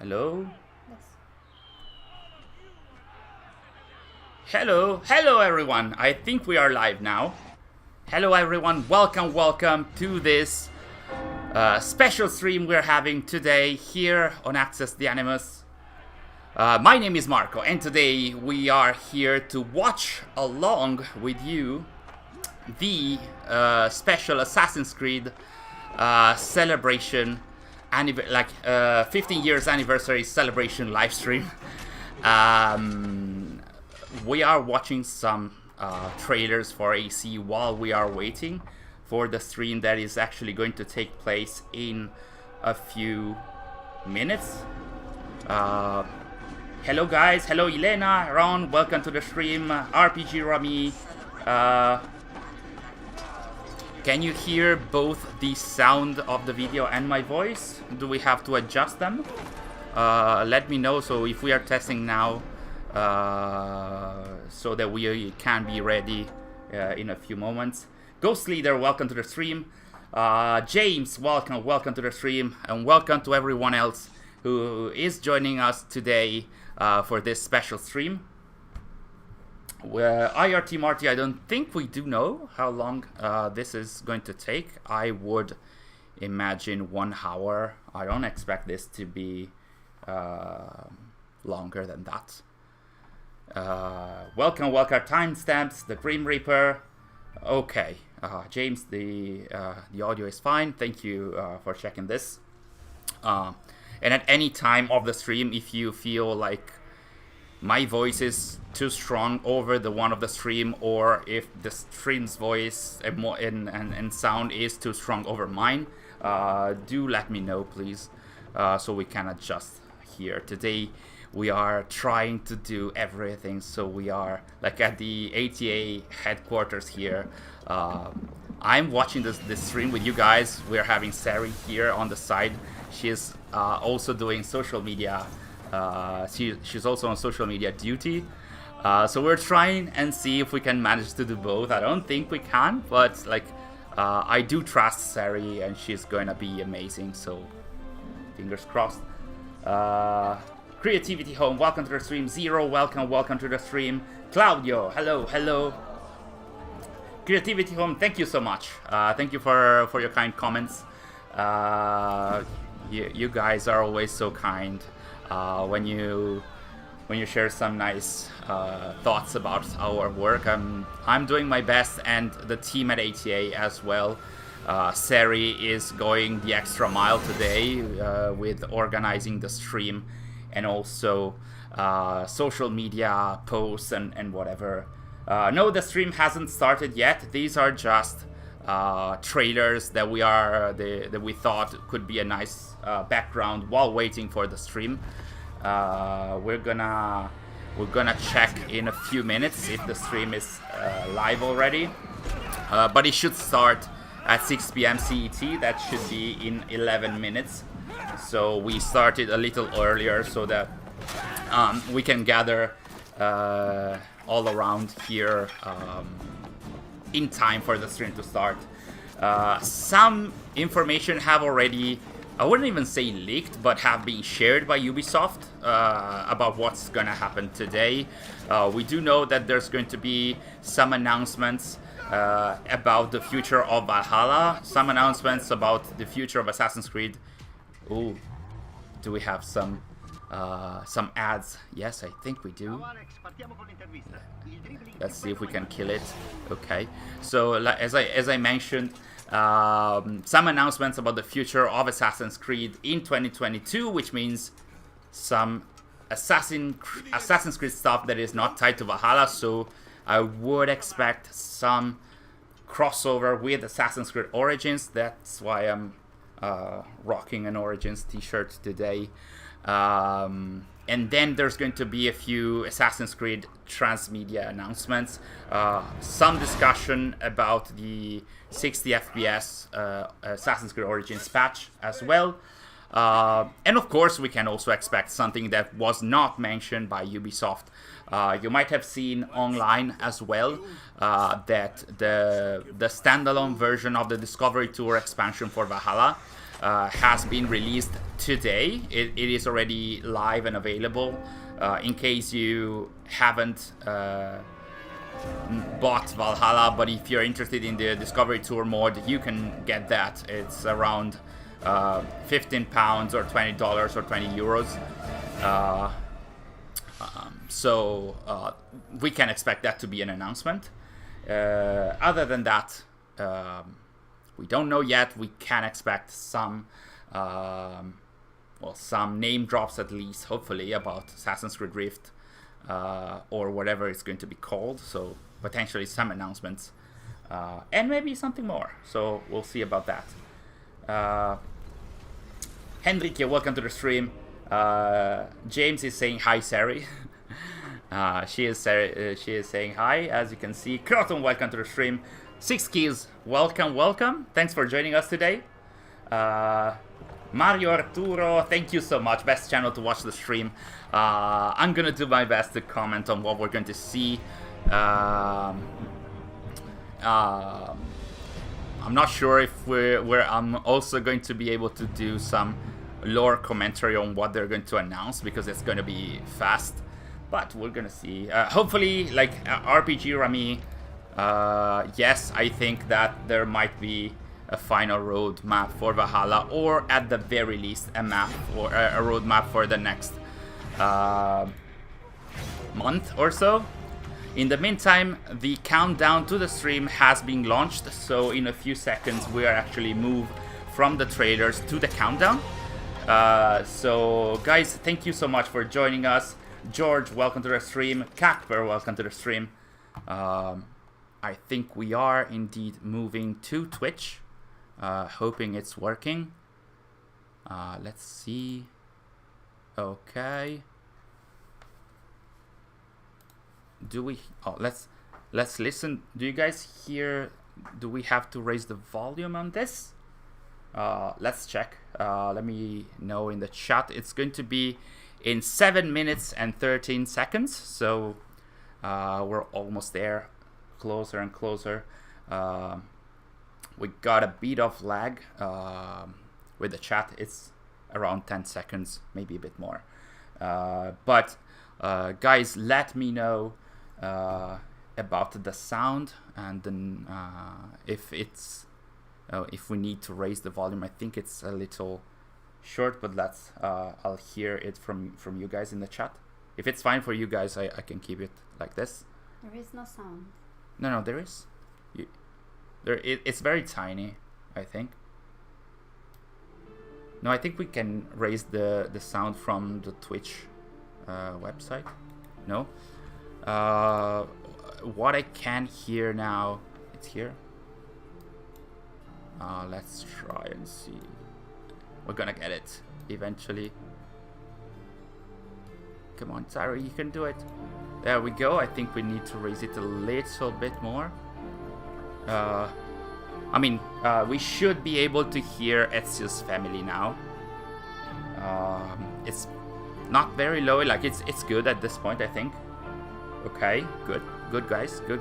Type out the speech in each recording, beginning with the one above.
Hello? Yes. Hello everyone. I think we are live now. Hello everyone, welcome to this special stream we're having today here on Access the Animus. My name is Marco, and today we are here to watch along with you the special Assassin's Creed celebration, 15 years anniversary celebration live stream. We are watching some trailers for AC while we are waiting for the stream that is actually going to take place in a few minutes. Hello guys, hello Elena, Ron, welcome to the stream. RPG Rami. Can you hear both the sound of the video and my voice? Do we have to adjust them? Let me know, so if we are testing now, so that we can be ready in a few moments. Ghost Leader, welcome to the stream. James, welcome to the stream, and welcome to everyone else who is joining us today for this special stream. IRT Marty, I don't think we do know how long this is going to take. I would imagine 1 hour. I don't expect this to be longer than that. Welcome timestamps, the Grim Reaper. Okay, James, the audio is fine. Thank you for checking this. And at any time of the stream, if you feel like my voice is too strong over the one of the stream, or if the stream's voice and sound is too strong over mine, do let me know, please, so we can adjust here. Today we are trying to do everything, so we are like at the ATA headquarters here. I'm watching this stream with you guys. We're having Sari here on the side. She's also doing social media. She's also on social media duty. So we're trying and see if we can manage to do both. I don't think we can, but like I do trust Sari, and she's gonna be amazing. So fingers crossed. Creativity Home, welcome to the stream. Zero, welcome to the stream. Claudio, hello. Creativity Home, thank you so much. Thank you for your kind comments. You guys are always so kind when you share some nice thoughts about our work. I'm doing my best, and the team at ATA as well. Sari is going the extra mile today with organizing the stream, and also social media posts and whatever. No, the stream hasn't started yet. These are just trailers that we thought could be a nice background while waiting for the stream. We're gonna check in a few minutes if the stream is live already, but it should start at 6 p.m. CET. That should be in 11 minutes. So we started a little earlier so that we can gather all around here in time for the stream to start. Some information have already, I wouldn't even say leaked, but have been shared by Ubisoft about what's gonna happen today. We do know that there's going to be some announcements about the future of Valhalla, some announcements about the future of Assassin's Creed. Ooh, do we have some ads? Yes, I think we do. Let's see if we can kill it. Okay, so as I mentioned, some announcements about the future of Assassin's Creed in 2022, which means some Assassin's Creed stuff that is not tied to Valhalla. So I would expect some crossover with Assassin's Creed Origins. That's why I'm rocking an Origins t-shirt today. And then there's going to be a few Assassin's Creed Transmedia announcements, some discussion about the 60 FPS Assassin's Creed Origins patch as well. And of course, we can also expect something that was not mentioned by Ubisoft. You might have seen online as well that the standalone version of the Discovery Tour expansion for Valhalla has been released today. It is already live and available. In case you haven't bought Valhalla, but if you're interested in the Discovery Tour mod, you can get that. It's around £15 or $20 or 20 euros. So we can expect that to be an announcement. Other than that, we don't know yet. We can expect some, some name drops at least, hopefully, about Assassin's Creed Rift or whatever it's going to be called. So potentially some announcements and maybe something more. So we'll see about that. Henrique, welcome to the stream. James is saying hi, Sari. She is saying hi, as you can see. Croton, welcome to the stream. Six Keys, welcome. Thanks for joining us today. Mario Arturo, thank you so much. Best channel to watch the stream. I'm gonna do my best to comment on what we're going to see. I'm not sure if I'm also going to be able to do some lore commentary on what they're going to announce, because it's going to be fast. But we're gonna see. Hopefully, like RPG Rami. Yes, I think that there might be a final roadmap for Valhalla, or at the very least a map or a roadmap for the next month or so. In the meantime, the countdown to the stream has been launched, so in a few seconds we are actually moved from the trailers to the countdown. So guys, thank you so much for joining us. George, welcome to the stream. Kakper, welcome to the stream. I think we are indeed moving to Twitch. Hoping it's working. Let's see. Okay. Do we? Oh, let's listen. Do you guys hear? Do we have to raise the volume on this? Let's check. Let me know in the chat. It's going to be in 7 minutes and 13 seconds. So we're almost there. Closer and closer. We got a bit of lag with the chat. It's around 10 seconds, maybe a bit more. But guys, let me know about the sound, and then if we need to raise the volume. I think it's a little short, but let's I'll hear it from you guys in the chat. If it's fine for you guys, I can keep it like this. There is no sound. No, there is. It's very tiny, I think. No, I think we can raise the sound from the Twitch website. No. What I can hear now, it's here. Let's try and see. We're gonna get it eventually. Come on, Tara, you can do it. There we go. I think we need to raise it a little bit more. I mean, we should be able to hear Ezio's family now. It's not very low, like it's good at this point, I think. Okay, good guys, good.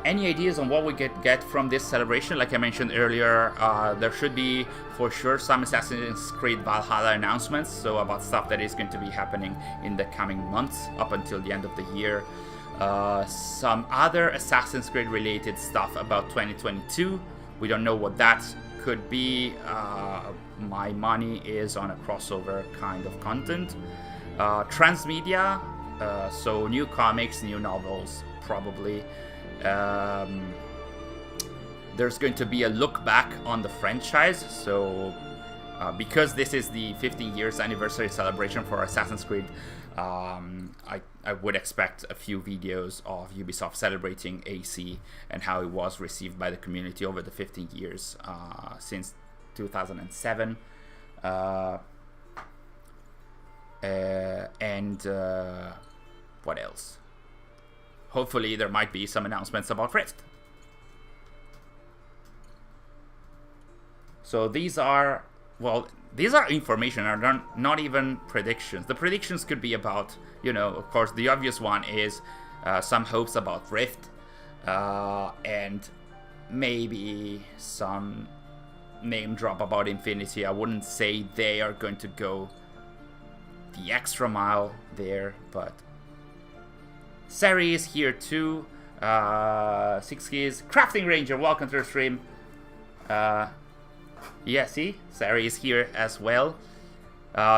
Any ideas on what we get from this celebration? Like I mentioned earlier, there should be for sure some Assassin's Creed Valhalla announcements, so about stuff that is going to be happening in the coming months up until the end of the year. Some other Assassin's Creed related stuff about 2022. We don't know what that could be. My money is on a crossover kind of content. Transmedia, so new comics, new novels, probably. There's going to be a look back on the franchise, so because this is the 15 years anniversary celebration for Assassin's Creed, I would expect a few videos of Ubisoft celebrating AC and how it was received by the community over the 15 years since 2007. And what else? Hopefully there might be some announcements about Rift. So these are, well, these are information, are not even predictions. The predictions could be about, you know, of course, the obvious one is some hopes about Rift, and maybe some name drop about Infinity. I wouldn't say they are going to go the extra mile there, but Sari is here too. 6 keys. Crafting Ranger, welcome to the stream. Yeah, see? Sari is here as well.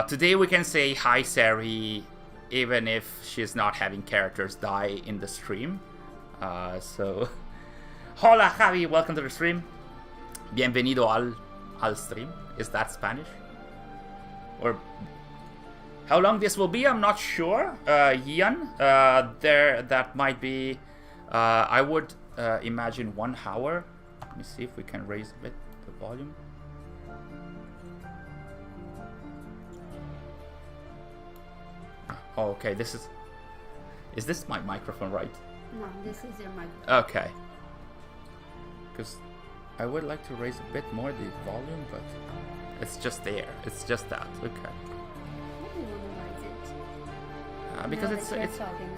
Today we can say hi, Sari, even if she's not having characters die in the stream. So, hola Javi, welcome to the stream. Bienvenido al stream. Is that Spanish? Or how long this will be, I'm not sure. Ian, that might be, I would imagine 1 hour. Let me see if we can raise a bit the volume. Oh, okay, this is this my microphone, right? No, this is your microphone. Okay. Because I would like to raise a bit more the volume, but it's just there. It's just that. Okay. Why do you want to raise it? Because No, it's talking.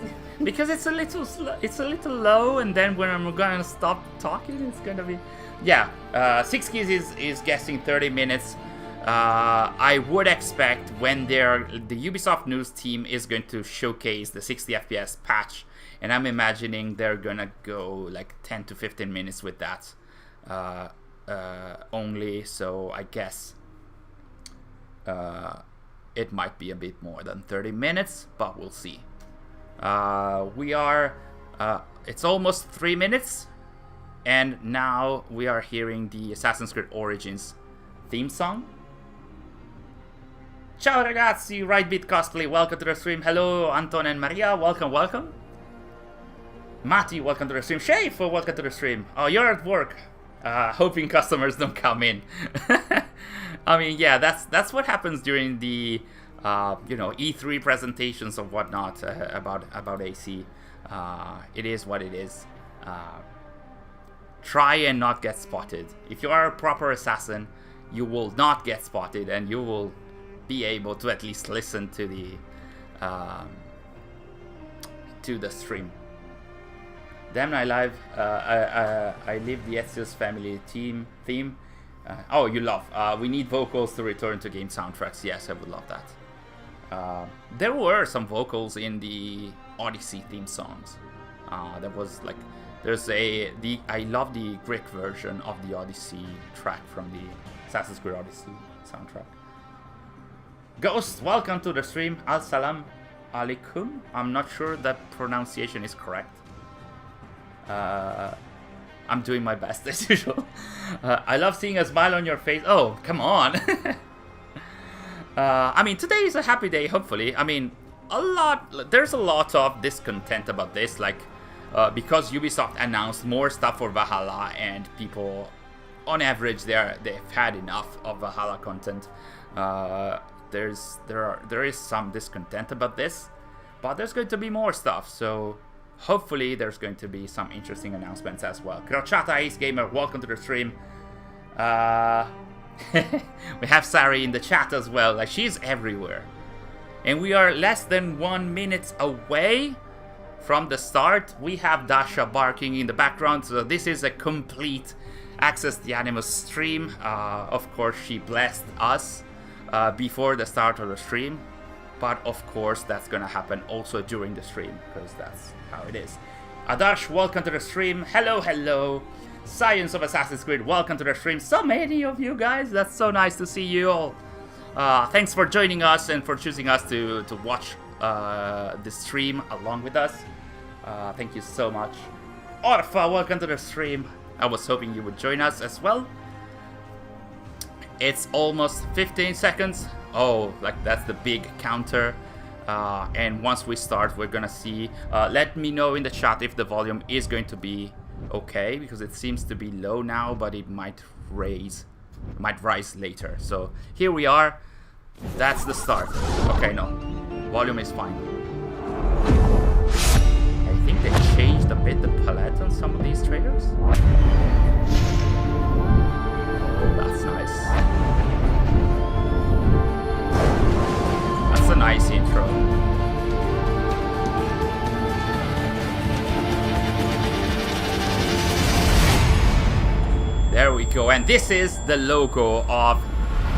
because it's a little it's a little low, and then when I'm gonna stop talking, it's gonna be yeah. 6 keys is guessing 30 minutes. I would expect when the Ubisoft news team is going to showcase the 60 FPS patch, and I'm imagining they're gonna go like 10 to 15 minutes with that only. So I guess it might be a bit more than 30 minutes, but we'll see. We are it's almost 3 minutes, and now we are hearing the Assassin's Creed Origins theme song. Ciao ragazzi, Right Beat Costly, welcome to the stream. Hello Anton and Maria, welcome, welcome. Mati, welcome to the stream. Shafe, welcome to the stream. Oh, you're at work, hoping customers don't come in. I mean, yeah, that's what happens during the E3 presentations and whatnot about AC. It is what it is. Try and not get spotted. If you are a proper assassin, you will not get spotted, and you will be able to at least listen to the stream. Damn, I live the Ezio's family theme. Oh, you love. We need vocals to return to game soundtracks. Yes, I would love that. There were some vocals in the Odyssey theme songs. There was like, I love the Greek version of the Odyssey track from the Assassin's Creed Odyssey soundtrack. Ghost, welcome to the stream. Al-Salam Alaikum. I'm not sure that pronunciation is correct. I'm doing my best as usual. I love seeing a smile on your face. Oh, come on. I mean, today is a happy day, hopefully. I mean, there's a lot of discontent about this, like, because Ubisoft announced more stuff for Valhalla, and people, on average, they've had enough of Valhalla content. There is some discontent about this, but there's going to be more stuff, so hopefully there's going to be some interesting announcements as well. Crociata Ace Gamer, welcome to the stream. We have Sari in the chat as well, like she's everywhere. And we are less than 1 minute away from the start. We have Dasha barking in the background, so this is a complete Access the Animus stream. Of course, she blessed us before the start of the stream, but of course that's gonna happen also during the stream, because that's how it is. Adarsh, welcome to the stream. Hello. Science of Assassin's Creed, welcome to the stream. So many of you guys, that's so nice to see you all. Thanks for joining us and for choosing us to watch the stream along with us. Thank you so much. Orfa, welcome to the stream. I was hoping you would join us as well. It's almost 15 seconds. Oh, like that's the big counter. And once we start, we're gonna see. Let me know in the chat if the volume is going to be okay, because it seems to be low now, but it might rise later. So here we are. That's the start. Okay, no, volume is fine. I think they changed a bit the palette on some of these trailers. Oh, that's nice. That's a nice intro. There we go, and this is the logo of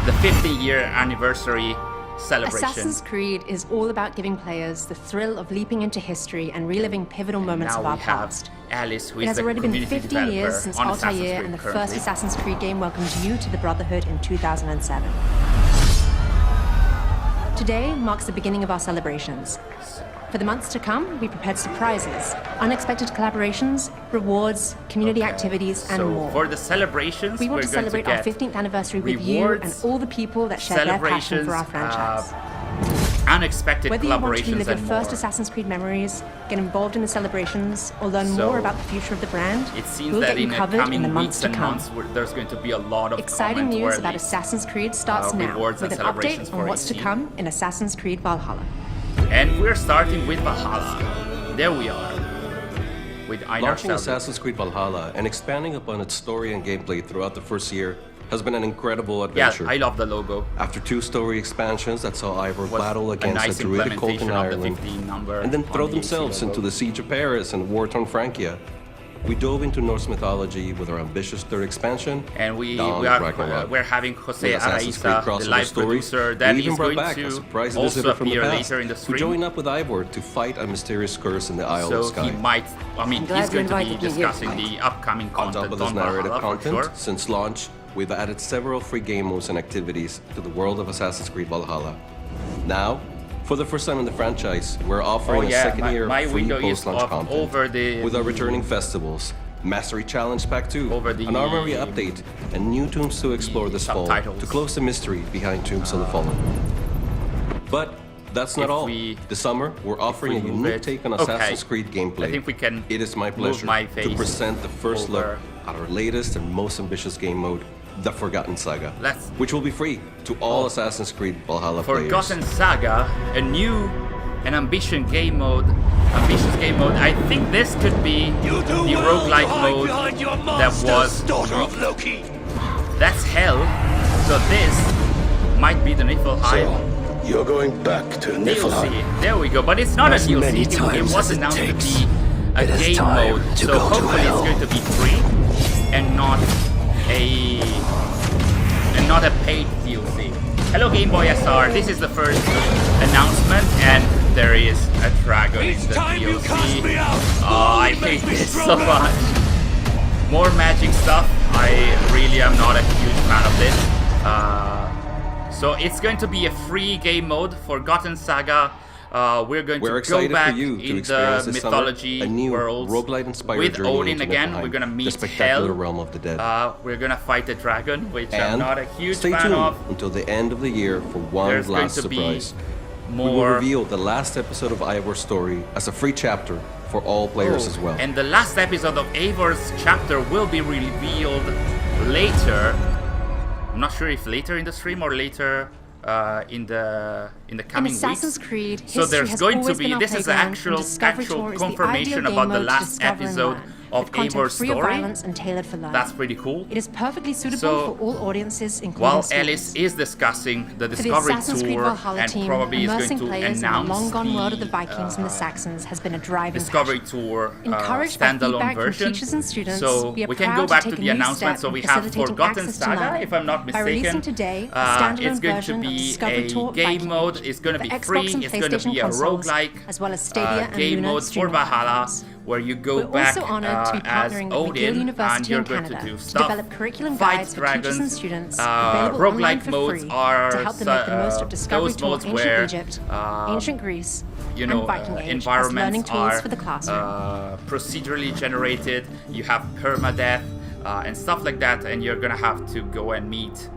the 50-year anniversary celebration. Assassin's Creed is all about giving players the thrill of leaping into history and reliving pivotal moments Now of our we have past. Alice, who It is has the already been community 15 years developer since on Altair Assassin's Creed and the currently. first Assassin's Creed game welcomed you to the Brotherhood in 2007. Today marks the beginning of our celebrations. For the months to come, we prepared surprises, unexpected collaborations, rewards, community activities, and so more. for the celebrations, We want we're to going celebrate to our get 15th anniversary with you rewards, and all the people that share their passion for our franchise. Unexpected Whether you want to collaborations relive your and first more. Assassin's Creed memories, get involved in the celebrations, or learn So, more about the future of the brand, It seems we'll that get you in the covered in the coming months weeks to and come. months, there's going to be a lot of Exciting comment news or about leaks, Assassin's Creed starts now, rewards with and an celebrations update on for what's to 18. come in Assassin's Creed Valhalla. And we're starting with Valhalla. There we are. With Einar Launching Selvig. Assassin's Creed Valhalla and expanding upon its story and gameplay throughout the first year has been an incredible Yeah, adventure. I love the logo. After 2 story expansions that saw Ivor Was battle a against nice the druidic cult in implementation of the Ireland, 15 number and then on throw the themselves AC logo. into the Siege of Paris and war-torn Francia, we dove into Norse mythology with our ambitious third expansion, And Dawn of Ragnarok. we're having Jose With Assassin's Creed Araiza, the crossover live story, producer, that we even is brought going back a to surprise also visitor from the appear past, later in the who stream. joined up with Ivor to fight a mysterious curse in the Isle of So Skye. he might, I mean, glad he's you going to be invited me here discussing tonight. the upcoming On content top of on this narrative Valhalla for content, sure. since launch, we've added several free game modes and activities to the world of Assassin's Creed Valhalla. Now, for the first time in the franchise, we're offering Oh, yeah, a second year my of free window is post-launch up content over the- with our returning festivals, Mastery Challenge Pack 2, Over the an Armory update, and new tombs to explore this fall subtitles. to close the mystery behind Tombs of the Fallen. But that's not If all. we- This summer, we're offering a we move unique it- take on okay. Assassin's Creed gameplay. I think we can It is my move pleasure my to face present the first look over. at our latest and most ambitious game mode, The Forgotten Saga, Let's- which will be free to all Assassin's Creed Valhalla Forgotten players. Saga, a new and ambitious game mode. I think this could be the roguelike mode that was. Loki. That's hell. So this might be the Niflheim You're going back to Niflheim. DLC. There we go. But it's not As a many DLC. It times was as it announced to takes. be a It is game time mode. to So go to hopefully it's hell. going to be free and not a paid DLC. Hello Game Boy SR. This is the first announcement, and there is a dragon in the DLC. Oh, I hate this so much. More magic stuff. I really am not a huge fan of this. So it's going to be a free game mode, Forgotten Saga. We're going We're to go excited back for you to in experience the this mythology summer, a new world roguelite-inspired with journey Odin into again. Niflheim, We're gonna the meet spectacular Hel. realm of the dead. We're gonna fight a dragon, which I'm And not a huge stay fan tuned of. until the end of the year for one There's going last to be surprise. We will more. reveal the last episode of Ivor's story as a free chapter for all players as well. And the last episode of Eivor's chapter will be revealed later. I'm not sure if later in the stream or later in the In coming Assassin's weeks. Creed, So history there's has going to always be been our this is playground, and actual Discovery Tour is the confirmation ideal about game the mode to last discover and episode learn, of with content Eivor's free of story. violence and tailored for learning. That's pretty cool. It is perfectly suitable So, for all audiences, including While students. Alice is discussing the For the Discovery Assassin's Creed Tour Valhalla and team, probably is immersing going to players in the announce long-gone world of the the Vikings and the Saxons has been a driving Discovery passion. Tour Encouraged by standalone feedback from version. teachers and students, So we are can proud go to back take to a the new announcement. step So we in have facilitating Forgotten access to Saga, learning. if I'm not By mistaken. releasing today a standalone It's going to version of be Discovery a Tour game Viking mode. Age It's going to for be Xbox free. and It's going to PlayStation be a consoles, roguelike as well as Stadia and game Luna mode for streaming Valhalla, platforms. where you go We're back also honored to be as partnering with McGill Odin, and University you're in going Canada to do to stuff. develop curriculum Fight guides for dragons. teachers and students, available online Roguelike for modes free, are to help them make the most of Discovery those Tour modes Ancient where Egypt, Ancient Greece, you know, and Viking Age as learning environments tools are for the classroom. procedurally generated. You have permadeath and stuff like that, and you're gonna have to go and meet.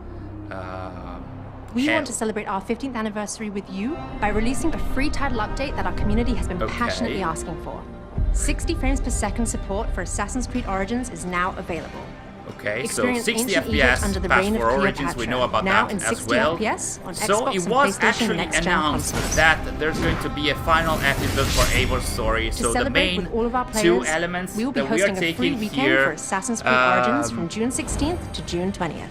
We Hell. want to celebrate our 15th anniversary with you by releasing a free title update that our community has been Okay. passionately asking for. 60 frames per second support for Assassin's Creed Origins is now available. Okay, so Experience 60 ancient FPS Egypt under the patch reign of for Origins, Cleopatra, we know about now that in as 60 well. FPS on So Xbox it and was PlayStation actually next-gen announced consoles. that there's going to be a final episode for Eivor's story. To So the celebrate main with all of our players, two elements we will be that we are hosting a free taking weekend here. for Assassin's Creed Origins from June 16th to June 20th.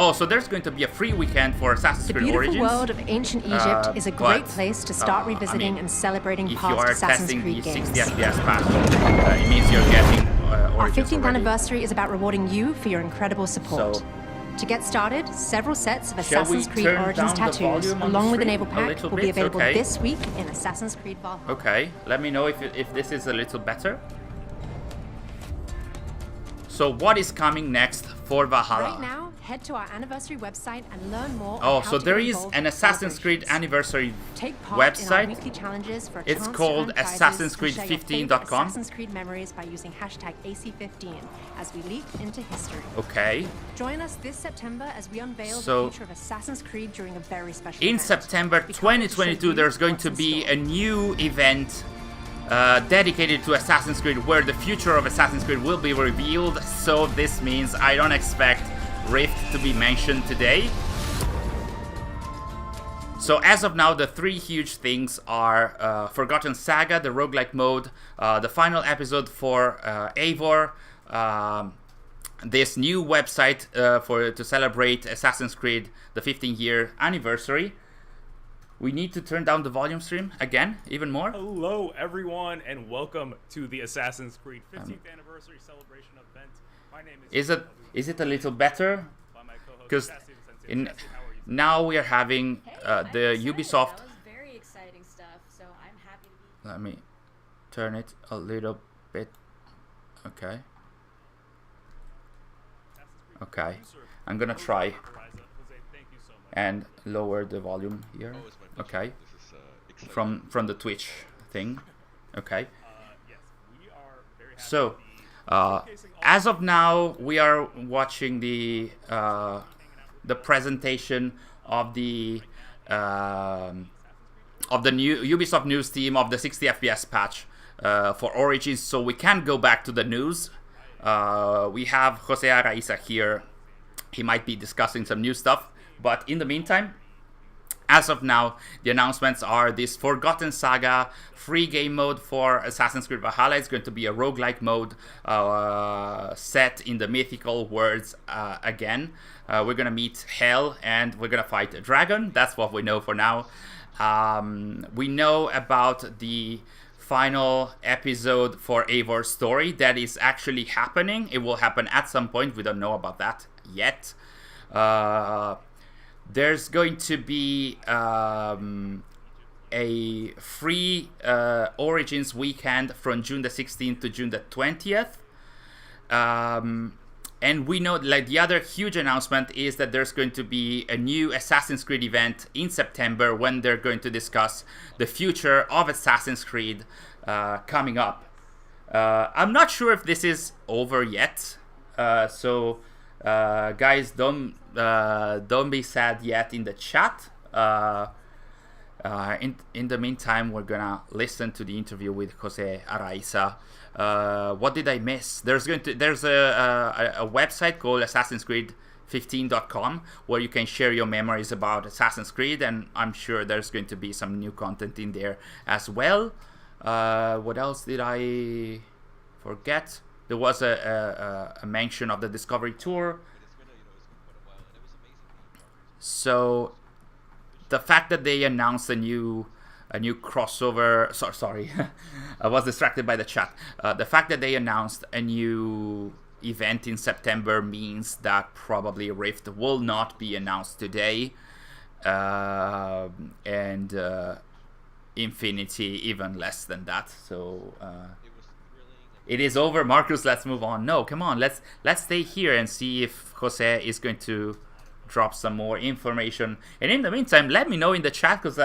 Oh, so there's going to be a free weekend for Assassin's The Creed beautiful Origins. world of ancient Egypt is a great but, place to start I revisiting mean, and celebrating if you past are Assassin's testing Creed the games. 60 FPS patch, it means you're getting Our Origins 15th already. anniversary is about rewarding you for your incredible support. So, to get started, several sets of shall we Assassin's Creed turn Origins down the tattoos, volume on the along with a stream naval a pack, little will be bit? available Okay. this week in Assassin's Creed Valhalla. Okay, let me know if this is a little better. So what is coming next for Valhalla? Right now, head to our anniversary website and learn more. Oh, on how so to there get is involved an in Assassin's Creed celebrations. anniversary Take part in our website. weekly challenges for a It's chance called to earn prizes Assassin's and Creed share your 15.com. favorite Assassin's Creed memories by using hashtag AC15 as we leap into history. Okay. Join us this September as we unveil So, the future of Assassin's Creed during a very special In event. September We can't wait to show 2022, you there's going what's to in be store. a new event dedicated to Assassin's Creed, where the future of Assassin's Creed will be revealed. So this means I don't expect Rift to be mentioned today. So as of now, the three huge things are Forgotten Saga, the roguelike mode, the final episode for Eivor, this new website to celebrate Assassin's Creed, the 15-year anniversary. We need to turn down the volume stream again, even more. Hello, everyone, and welcome to the Assassin's Creed 15th anniversary celebration event. My name Is it a little better? by my co-host Because Chastity the in Sensei. Chastity, how are you? now we are having I'm the excited. Ubisoft. That was very exciting stuff, so I'm happy to be. Let me turn it a little bit. Okay. Okay. I'm gonna try Eliza, Jose, thank you so much. and lower the volume here. Okay. From the Twitch thing. Okay. Yes, we are very happy So, to be showcasing all as of now, we are watching the presentation of the new Ubisoft news team of the 60 FPS patch for Origins. So we can go back to the news. We have Jose Araiza here. He might be discussing some new stuff, but in the meantime, as of now, the announcements are this Forgotten Saga free game mode for Assassin's Creed Valhalla. It's going to be a roguelike mode set in the mythical worlds again. We're going to meet Hell and we're going to fight a dragon. That's what we know for now. We know about the final episode for Eivor's story. That is actually happening. It will happen at some point. We don't know about that yet. There's going to be a free Origins weekend from June the 16th to June the 20th. And we know, like, the other huge announcement is that there's going to be a new Assassin's Creed event in September when they're going to discuss the future of Assassin's Creed coming up. I'm not sure if this is over yet, so guys, don't be sad yet in the chat. In the meantime, we're gonna listen to the interview with Jose Araiza. What did I miss? There's a website called Assassin's Creed 15.com where you can share your memories about Assassin's Creed, and I'm sure there's going to be some new content in there as well. What else did I forget? There was a mention of the Discovery Tour. So the fact that they announced a new crossover, sorry, I was distracted by the chat. The fact that they announced a new event in September means that probably Rift will not be announced today, and Infinity even less than that. So it is over, Marcus. Let's move on. No, come on. Let's stay here and see if Jose is going to drop some more information. And in the meantime, let me know in the chat, because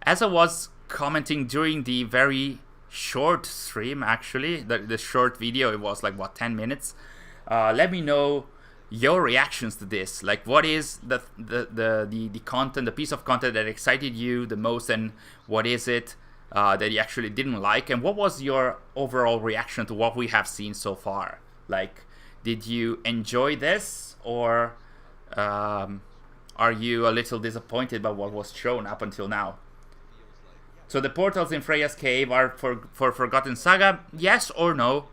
as I was commenting during the very short stream, actually, the short video, it was like, what, 10 minutes? Let me know your reactions to this. Like, what is the content, the piece of content that excited you the most, and what is it that you actually didn't like, and what was your overall reaction to what we have seen so far? Like, did you enjoy this, or are you a little disappointed by what was shown up until now? So the portals in Freya's cave are for Forgotten Saga, yes or no?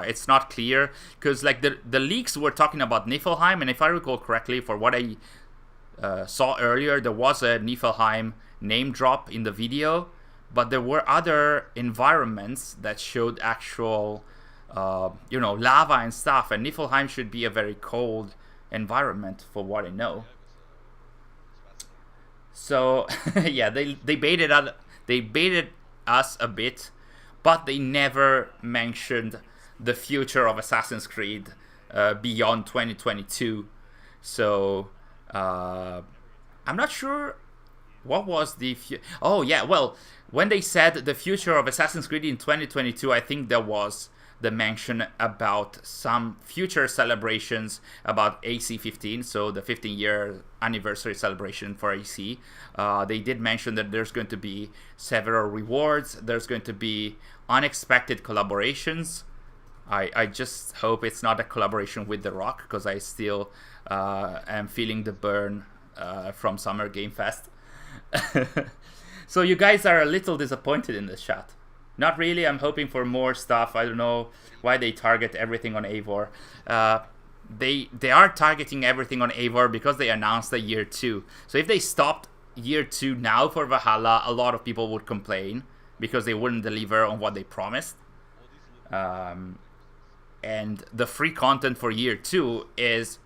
It's not clear, because like the leaks were talking about Niflheim, and if I recall correctly, for what I saw earlier, there was a Niflheim name drop in the video, but there were other environments that showed actual you know, lava and stuff, and Niflheim should be a very cold environment for what I know. So yeah, they baited us a bit, but they never mentioned the future of Assassin's Creed beyond 2022. So I'm not sure what was the oh yeah, well, when they said the future of Assassin's Creed in 2022, I think there was the mention about some future celebrations about AC15, so the 15-year anniversary celebration for AC. They did mention that there's going to be several rewards, there's going to be unexpected collaborations. I just hope it's not a collaboration with The Rock, because I still am feeling the burn from Summer Game Fest. So you guys are a little disappointed in this chat. Not really, I'm hoping for more stuff. I don't know why they target everything on Eivor. They are targeting everything on Eivor because they announced a year 2. So if they stopped year 2 now for Valhalla, a lot of people would complain because they wouldn't deliver on what they promised. And the free content for year 2 is,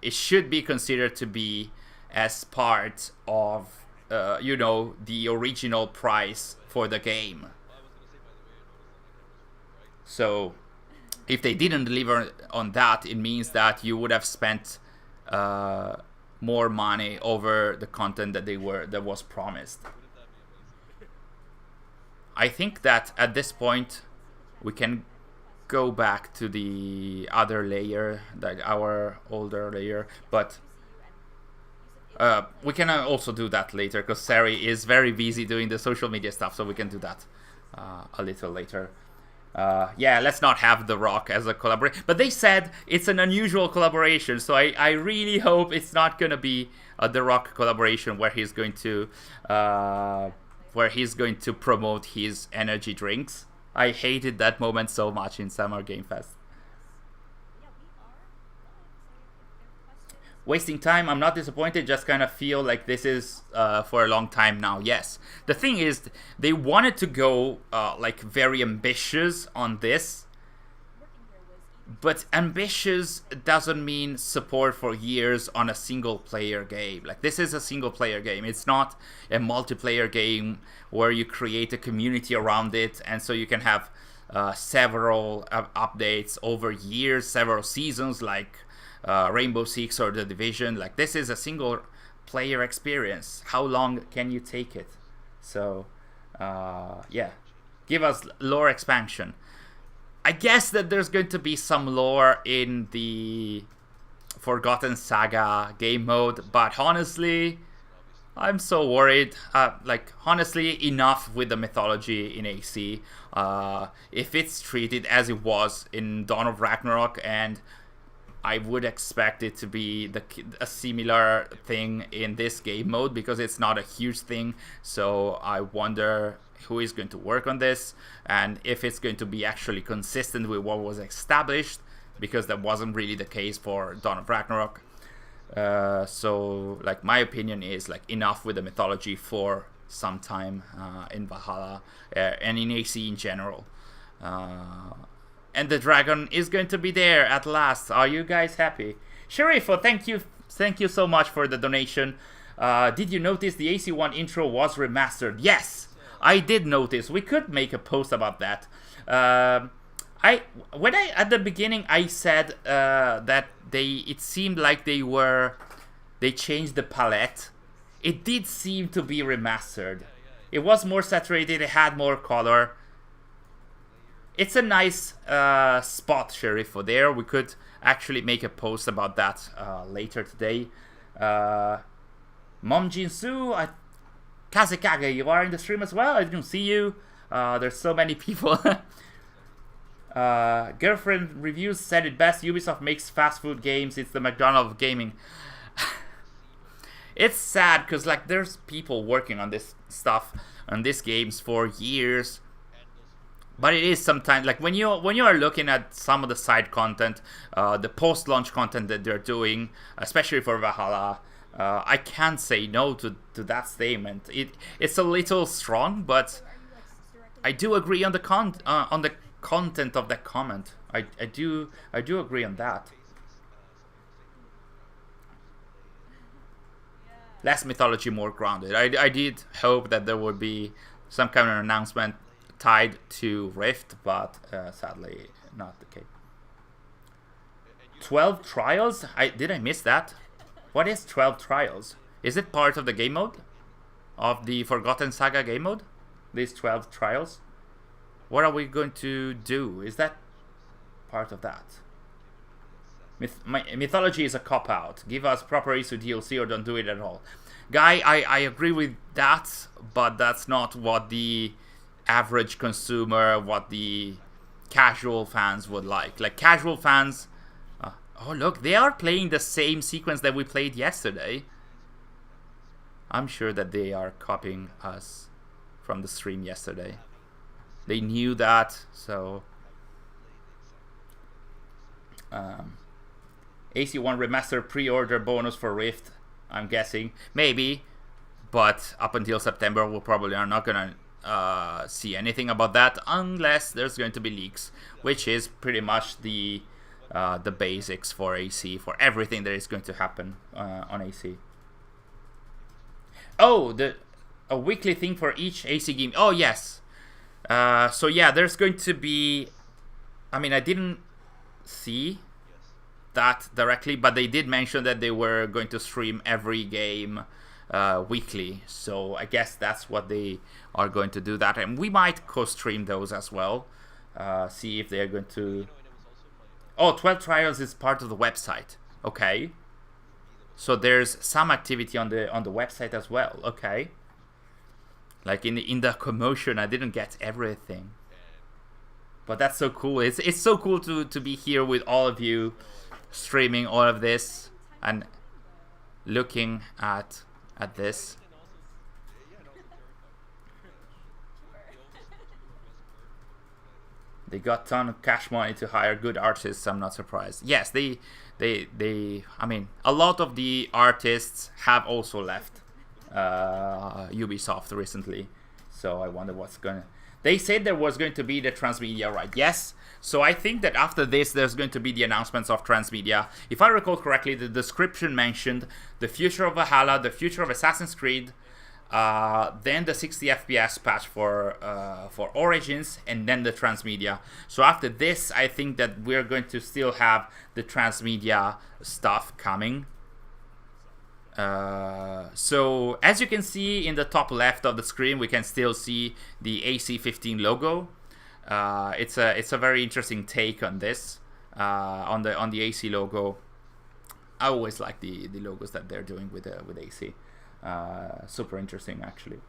it should be considered to be as part of, you know, the original price for the game. So if they didn't deliver on that, it means that you would have spent more money over the content that was promised. I think that at this point we can go back to the other layer, like our older layer, but we can also do that later because Sari is very busy doing the social media stuff, so we can do that a little later. Yeah, let's not have The Rock as a collaboration. But they said it's an unusual collaboration, so I really hope it's not gonna be a The Rock collaboration where he's going to promote his energy drinks. I hated that moment so much in Summer Game Fest. Wasting time, I'm not disappointed, just kind of feel like this is for a long time now. Yes, the thing is, they wanted to go like very ambitious on this, but ambitious doesn't mean support for years on a single player game. Like, this is a single player game, it's not a multiplayer game where you create a community around it, and so you can have several updates over years, several seasons, like Rainbow Six or The Division. Like, this is a single player experience. How long can you take it? So yeah, give us lore expansion. I guess that there's going to be some lore in the Forgotten Saga game mode, but honestly, I'm so worried. Like, honestly, enough with the mythology in AC. If it's treated as it was in Dawn of Ragnarok, and I would expect it to be a similar thing in this game mode, because it's not a huge thing. So I wonder who is going to work on this, and if it's going to be actually consistent with what was established, because that wasn't really the case for Dawn of Ragnarok. So, like, my opinion is, like, enough with the mythology for some time in Valhalla and in AC in general. And the dragon is going to be there at last. Are you guys happy? Sharifo, thank you so much for the donation. Did you notice the AC1 intro was remastered? Yes, I did notice. We could make a post about that. At the beginning I said that it seemed like they changed the palette. It did seem to be remastered. It was more saturated, it had more color. It's a nice spot, Sheriff, for there. We could actually make a post about that later today. Mom Jinsu, Kazekage, you are in the stream as well? I didn't see you. There's so many people. Girlfriend Reviews said it best. Ubisoft makes fast food games. It's the McDonald's of gaming. It's sad because, like, there's people working on this stuff, on these games for years. But it is sometimes, like, when you are looking at some of the side content, the post-launch content that they're doing, especially for Valhalla, I can't say no to that statement. It's a little strong, but I do agree on the content of that comment. I do agree on that. Less mythology, more grounded. I did hope that there would be some kind of announcement tied to Rift, but sadly not the case. 12 trials? Did I miss that? What is 12 trials? Is it part of the game mode? Of the Forgotten Saga game mode? These 12 trials? What are we going to do? Is that part of that? Mythology is a cop-out. Give us proper ISO DLC or don't do it at all. Guy, I agree with that, but that's not what the average consumer, what the casual fans would like. Like, casual fans... oh, look, they are playing the same sequence that we played yesterday. I'm sure that they are copying us from the stream yesterday. They knew that, so... AC1 Remaster pre-order bonus for Rift, I'm guessing. Maybe, but up until September we probably are not gonna see anything about that unless there's going to be leaks, which is pretty much the basics for AC, for everything that is going to happen on AC. Oh, a weekly thing for each AC game. Oh, yes. So yeah, there's going to be... I mean, I didn't see that directly, but they did mention that they were going to stream every game weekly. So I guess that's what they are going to do that. And we might co-stream those as well. See if they're going to... Oh, 12 Trials is part of the website. Okay. So there's some activity on the website as well. Okay. Like in the commotion, I didn't get everything. But that's so cool. It's so cool to be here with all of you, streaming all of this and looking at this. They got ton of cash money to hire good artists. I'm not surprised. Yes, they I mean, a lot of the artists have also left Ubisoft recently. So I wonder what's gonna... They said there was going to be the Transmedia, right? Yes. So I think that after this, there's going to be the announcements of Transmedia. If I recall correctly, the description mentioned the future of Valhalla, the future of Assassin's Creed, then the 60 FPS patch for Origins, and then the Transmedia. So after this, I think that we're going to still have the Transmedia stuff coming. So as you can see in the top left of the screen, we can still see the AC15 logo. It's a very interesting take on this, on the AC logo. I always like the logos that they're doing with AC. Super interesting, actually.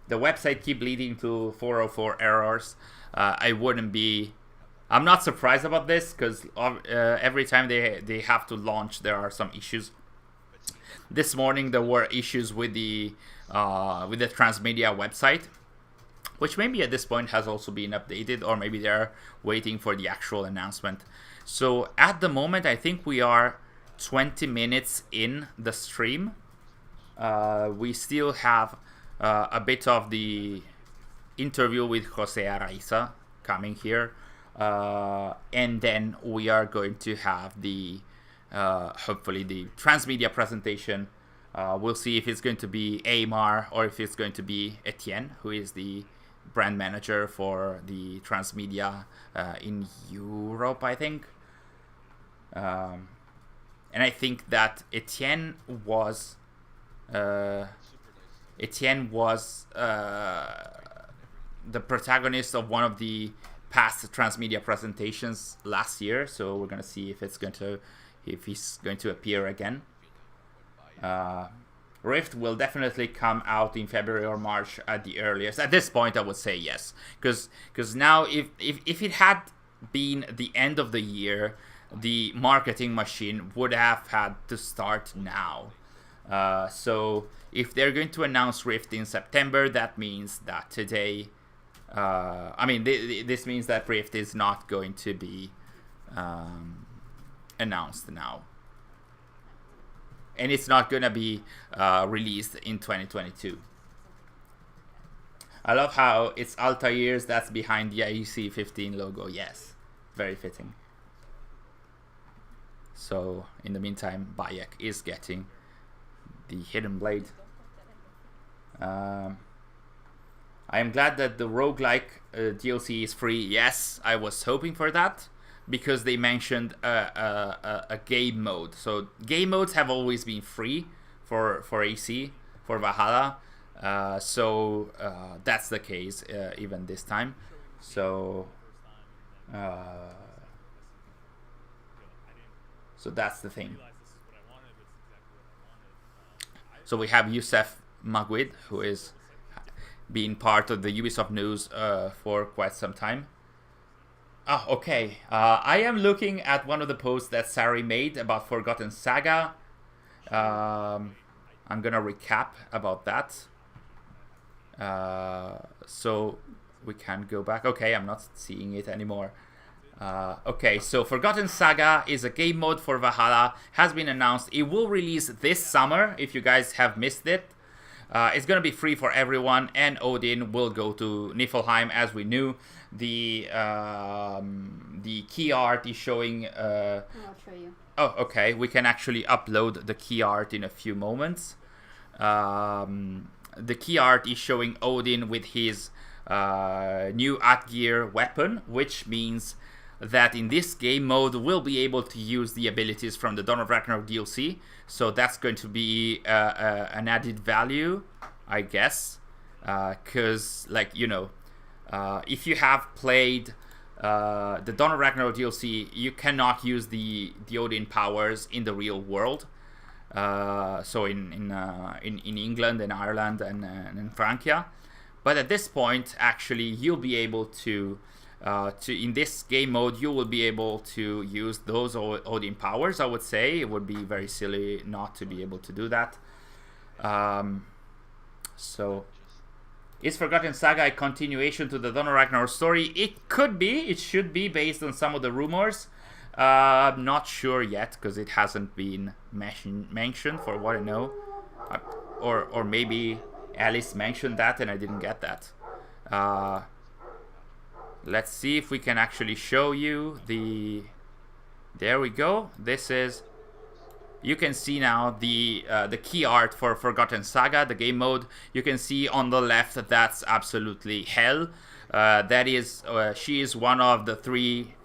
The website keep leading to 404 errors. I'm not surprised about this, because every time they have to launch, there are some issues. This morning there were issues with the Transmedia website, which maybe at this point has also been updated, or maybe they're waiting for the actual announcement. So at the moment, I think we are 20 minutes in the stream. We still have a bit of the interview with Jose Araiza coming here, and then we are going to have the hopefully the Transmedia presentation. We'll see if it's going to be Aymar or if it's going to be Etienne, who is the brand manager for the Transmedia in Europe, I think. And I think that Etienne was the protagonist of one of the past Transmedia presentations last year. So we're gonna see if he's going to appear again. Rift will definitely come out in February or March at the earliest. At this point, I would say yes, because now if it had been the end of the year, the marketing machine would have had to start now. So if they're going to announce Rift in September, that means that today, this means that Rift is not going to be announced now, and it's not gonna be released in 2022. I love how it's Altair's that's behind the IEC15 logo. Yes, very fitting. So in the meantime, Bayek is getting the Hidden Blade. I am glad that the roguelike DLC is free. Yes, I was hoping for that, because they mentioned a game mode. So game modes have always been free for AC, for Valhalla. So that's the case even this time. So so that's the thing. So we have Youssef Magwid, who is being part of the Ubisoft news for quite some time. Oh, okay. I am looking at one of the posts that Sari made about Forgotten Saga. I'm gonna recap about that. So we can go back. Okay, I'm not seeing it anymore. Okay, so Forgotten Saga is a game mode for Valhalla, has been announced. It will release this summer, if you guys have missed it. It's gonna be free for everyone, and Odin will go to Niflheim, as we knew. The key art is showing. I'll show you. Oh, okay. We can actually upload the key art in a few moments. The key art is showing Odin with his new Atgeir weapon, which means that in this game mode we'll be able to use the abilities from the Dawn of Ragnarok DLC. So that's going to be an added value, I guess, because, like, you know, if you have played the Dawn of Ragnarok DLC, you cannot use the Odin powers in the real world. So in England and Ireland and in Francia, but at this point, actually, you'll be able to in this game mode, you will be able to use those Odin powers. I would say it would be very silly not to be able to do that. So, is Forgotten Saga a continuation to the Dawn of Ragnarok story? It could be. It should be, based on some of the rumors. I'm not sure yet, because it hasn't been mentioned for what I know. Or maybe Alice mentioned that and I didn't get that. Let's see if we can actually show you the... There we go. This is... You can see now the key art for Forgotten Saga, the game mode. You can see on the left, that's absolutely Hel. That is... she is one of the three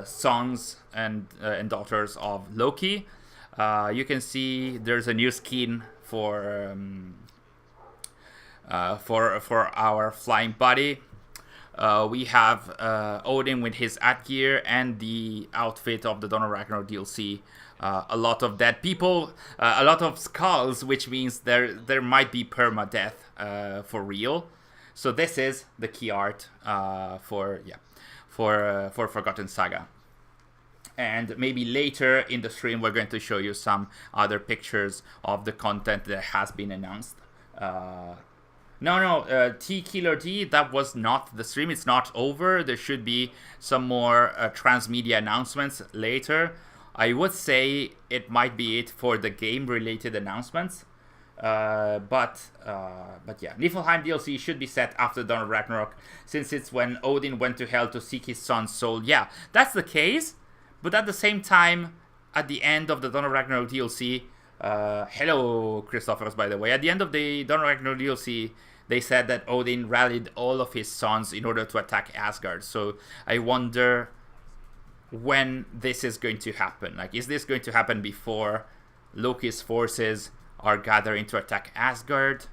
sons and daughters of Loki. You can see there's a new skin for our flying buddy. We have Odin with his Atgeir and the outfit of the Dawn of Ragnarok DLC. A lot of dead people, a lot of skulls, which means there might be permadeath for real. So this is the key art for Forgotten Saga. And maybe later in the stream we're going to show you some other pictures of the content that has been announced. T Killer D, that was not the stream. It's not over. There should be some more Transmedia announcements later. I would say it might be it for the game related announcements. But yeah, Niflheim DLC should be set after Dawn of Ragnarok, since it's when Odin went to Hell to seek his son's soul. Yeah, that's the case. But at the same time, at the end of the Dawn of Ragnarok DLC, hello Christophers, by the way, at the end of the Dawn of Ragnarok DLC, they said that Odin rallied all of his sons in order to attack Asgard. So I wonder when this is going to happen. Like, is this going to happen before Loki's forces are gathering to attack Asgard?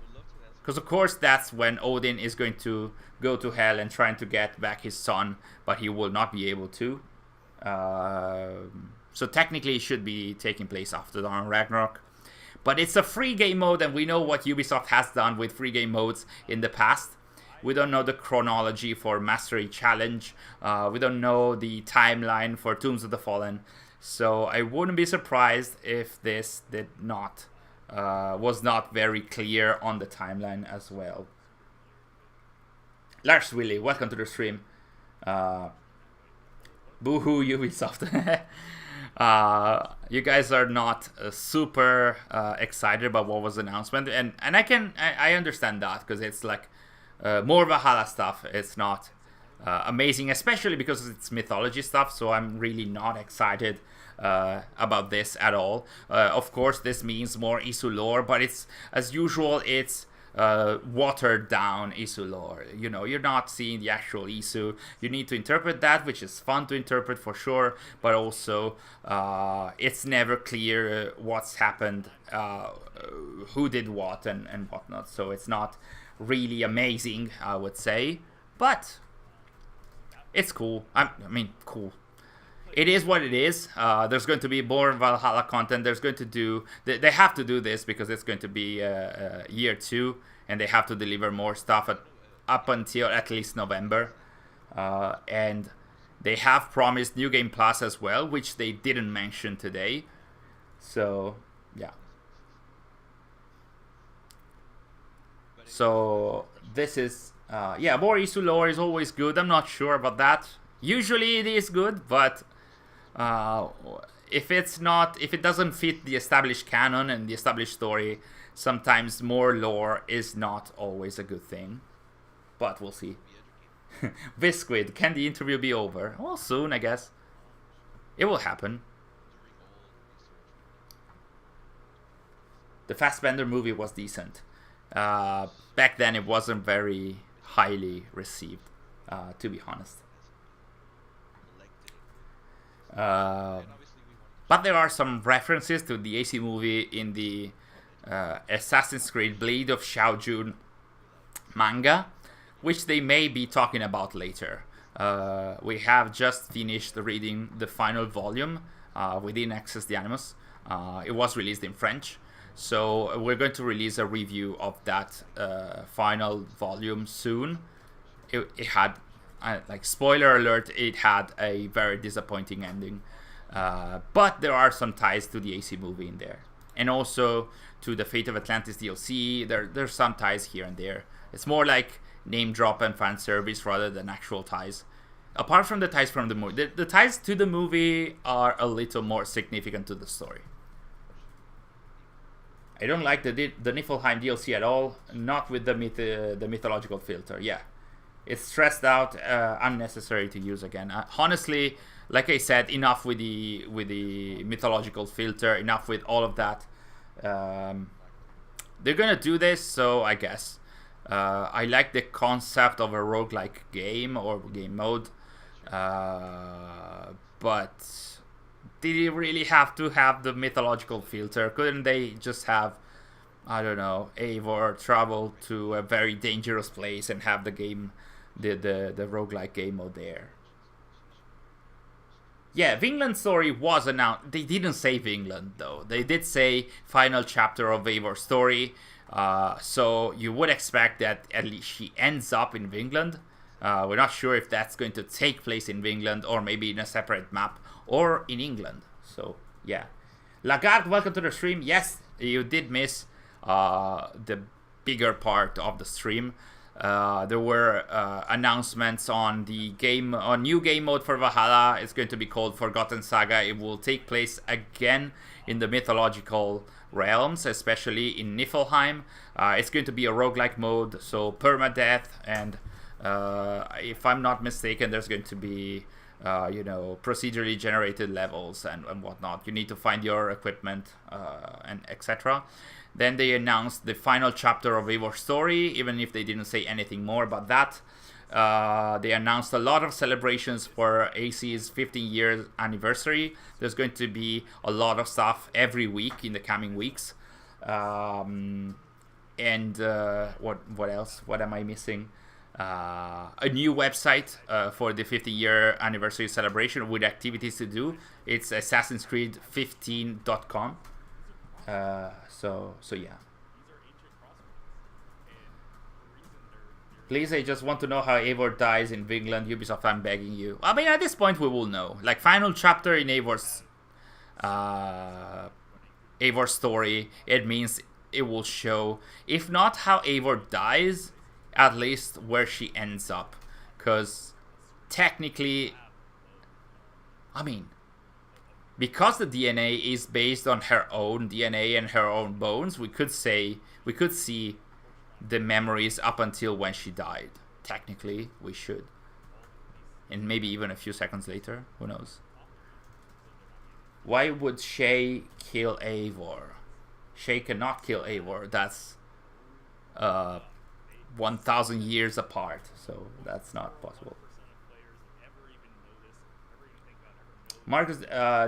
Because of course that's when Odin is going to go to Hell and trying to get back his son, but he will not be able to. So technically it should be taking place after Dawn of Ragnarok. But it's a free game mode, and we know what Ubisoft has done with free game modes in the past. We don't know the chronology for Mastery Challenge. We don't know the timeline for Tombs of the Fallen. So I wouldn't be surprised if this was not very clear on the timeline as well. Lars Willy, welcome to the stream. Boo-hoo Ubisoft. You guys are not super excited about what was the announcement, and I understand that, because it's like more Valhalla stuff. It's not amazing, especially because it's mythology stuff, so I'm really not excited about this at all. Of course, this means more Isu lore, but it's, as usual, it's watered down Isu lore. You know, you're not seeing the actual Isu. You need to interpret that, which is fun to interpret for sure, but also it's never clear what's happened, who did what and whatnot. So it's not really amazing, I would say, but it's cool. I mean, cool. It is what it is. There's going to be more Valhalla content. There's going to do... They have to do this because it's going to be year 2, and they have to deliver more stuff up until at least November. And they have promised New Game Plus as well, which they didn't mention today. So, yeah. So, this is... yeah, more Isu lore is always good. I'm not sure about that. Usually it is good, but... if it doesn't fit the established canon and the established story, sometimes more lore is not always a good thing. But we'll see. Visquid, can the interview be over? Well, soon, I guess. It will happen. The Fassbender movie was decent. Back then it wasn't very highly received, to be honest. But there are some references to the AC movie in the Assassin's Creed Blade of Xiaojun manga, which they may be talking about later. We have just finished reading the final volume within Access the Animus. It was released in French, so we're going to release a review of that final volume soon. It had... like, spoiler alert, it had a very disappointing ending. But there are some ties to the AC movie in there. And also to the Fate of Atlantis DLC. There's some ties here and there. It's more like name drop and fan service rather than actual ties. Apart from the ties from the movie. The ties to the movie are a little more significant to the story. I don't like the Niflheim DLC at all. Not with the mythological filter. Yeah. It's stressed out, unnecessary to use again. Honestly, like I said, enough with the mythological filter, enough with all of that. They're gonna do this, so I guess. I like the concept of a roguelike game or game mode, but did you really have to have the mythological filter? Couldn't they just have, I don't know, Eivor travel to a very dangerous place and have the game, the roguelike game mode there? Yeah, Vinland story was announced. They didn't say Vinland though. They did say final chapter of Eivor's story. So you would expect that at least she ends up in Vinland. We're not sure if that's going to take place in Vinland or maybe in a separate map or in England. So yeah. Lagarde, welcome to the stream. Yes, you did miss the bigger part of the stream. There were announcements on the game, on new game mode for Valhalla. It's going to be called Forgotten Saga. It will take place again in the mythological realms, especially in Niflheim. It's going to be a roguelike mode, so permadeath, and if I'm not mistaken, there's going to be procedurally generated levels and whatnot. You need to find your equipment and etc. Then they announced the final chapter of Eivor's story, even if they didn't say anything more about that. They announced a lot of celebrations for AC's 15-year anniversary. There's going to be a lot of stuff every week in the coming weeks. And what else? What am I missing? A new website for the 50-year anniversary celebration with activities to do. It's assassinscreed15.com. So yeah. Please, I just want to know how Eivor dies in Vinland. Ubisoft, I'm begging you. I mean, at this point we will know. Like, final chapter in Eivor's story. It means it will show, if not how Eivor dies, at least where she ends up. Because technically, I mean, because the DNA is based on her own DNA and her own bones, we could see the memories up until when she died. Technically, we should. And maybe even a few seconds later, who knows. Why would Shay kill Eivor? Shay cannot kill Eivor. That's 1,000 years apart, so that's not possible. Marcus,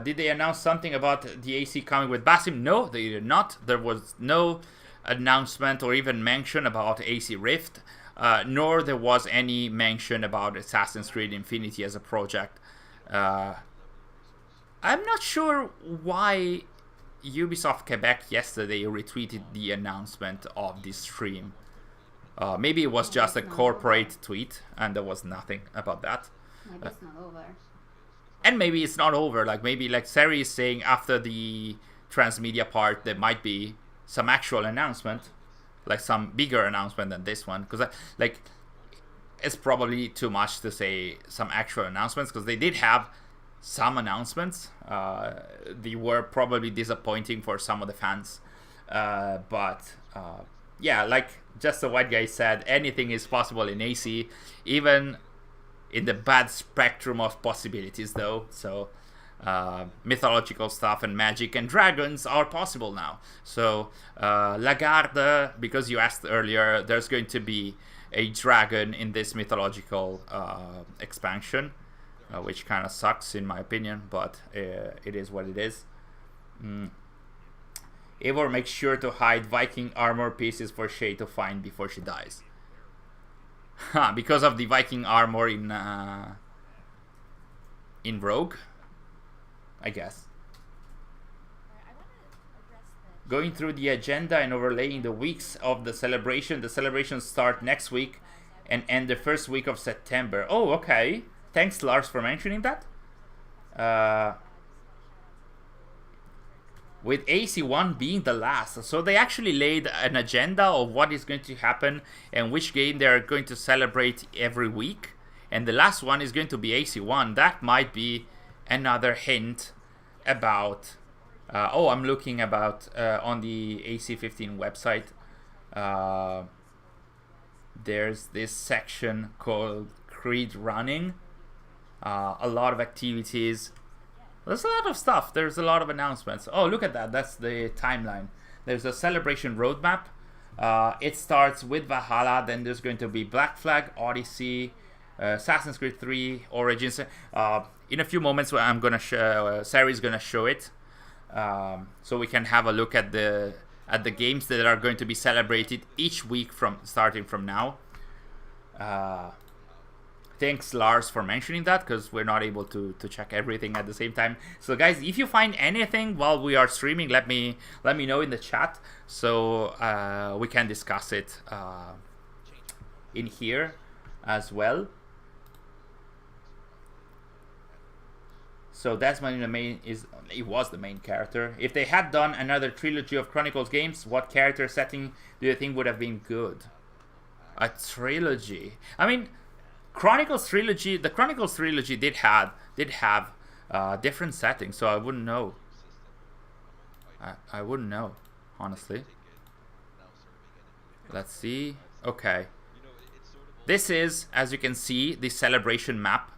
did they announce something about the AC coming with Basim? No, they did not. There was no announcement or even mention about AC Rift, nor there was any mention about Assassin's Creed Infinity as a project. I'm not sure why Ubisoft Quebec yesterday retweeted the announcement of this stream. Maybe it was just a corporate tweet and there was nothing about that. Maybe it's not over. And maybe it's not over. Like maybe like Sari is saying after the Transmedia part there might be some actual announcement, like some bigger announcement than this one. Because like it's probably too much to say some actual announcements because they did have some announcements. They were probably disappointing for some of the fans. But yeah, like just the white guy said, anything is possible in AC, even in the bad spectrum of possibilities though. So mythological stuff and magic and dragons are possible now. So Lagarde, because you asked earlier, there's going to be a dragon in this mythological expansion, which kind of sucks in my opinion, but it is what it is. Eivor makes sure to hide Viking armor pieces for Shay to find before she dies. Because of the Viking armor in Rogue, I guess. Going through the agenda and overlaying the weeks of the celebration. The celebrations start next week and end the first week of September. Oh, okay. Thanks, Lars, for mentioning that. With AC1 being the last. So they actually laid an agenda of what is going to happen and which game they are going to celebrate every week. And the last one is going to be AC1. That might be another hint about... oh, I'm looking about on the AC15 website. There's this section called Creed Running. A lot of activities. There's a lot of stuff. There's a lot of announcements. Oh, look at that. That's the timeline. There's a celebration roadmap. It starts with Valhalla. Then there's going to be Black Flag, Odyssey, Assassin's Creed 3, Origins. In a few moments, I'm gonna Sari's gonna show it, so we can have a look at the games that are going to be celebrated each week starting from now. Thanks, Lars, for mentioning that, because we're not able to check everything at the same time. So guys, if you find anything while we are streaming, let me know in the chat, so we can discuss it in here as well. So Desmond was the main character. If they had done another trilogy of Chronicles games, what character setting do you think would have been good? A trilogy. I mean, the Chronicles trilogy did have different settings, so I wouldn't know. I wouldn't know, honestly. Let's see. Okay. This is, as you can see, the celebration map.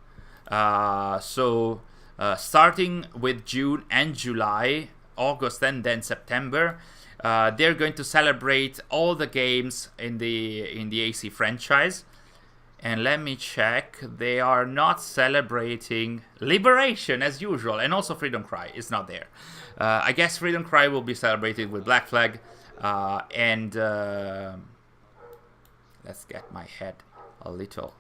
Starting with June and July, August and then September, they're going to celebrate all the games in the AC franchise. And let me check, they are not celebrating Liberation as usual, and also Freedom Cry is not there. I guess Freedom Cry will be celebrated with Black Flag, and let's get my head a little.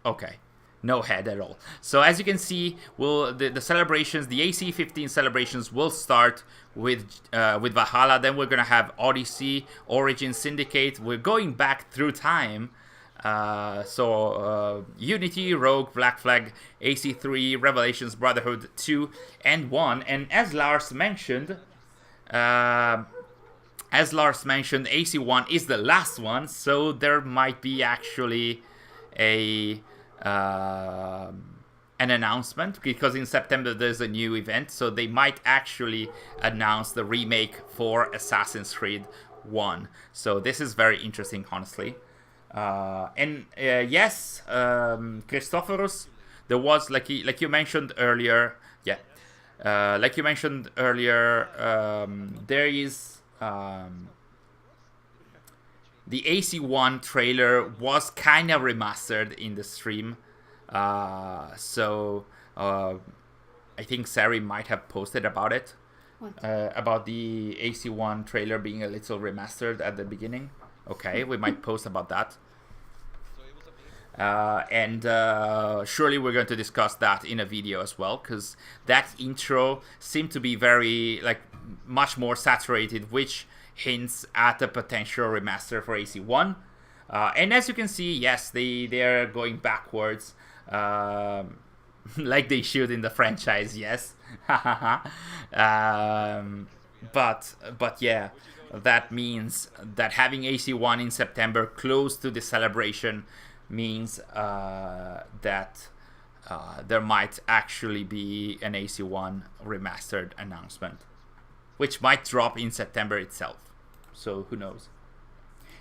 Okay, no head at all. So as you can see, the celebrations, the AC15 celebrations will start with Valhalla. Then we're gonna have Odyssey, Origins, Syndicate. We're going back through time. Unity, Rogue, Black Flag, AC3, Revelations, Brotherhood 2, and 1. And as Lars mentioned, AC1 is the last one, so there might be actually an announcement, because in September there's a new event, so they might actually announce the remake for Assassin's Creed AC1. So this is very interesting, honestly. Yes, Christophorus, there was, like you mentioned earlier, yeah, like you mentioned earlier, there is the AC1 trailer was kind of remastered in the stream. So I think Sari might have posted about it. About the AC1 trailer being a little remastered at the beginning. Okay, we might post about that. Surely we're going to discuss that in a video as well, because that intro seemed to be very, like, much more saturated, which hints at a potential remaster for AC1. And as you can see, yes, they're going backwards, like they should in the franchise, yes. But yeah, that means that having AC1 in September close to the celebration means that there might actually be an AC1 remastered announcement, which might drop in September itself. So who knows?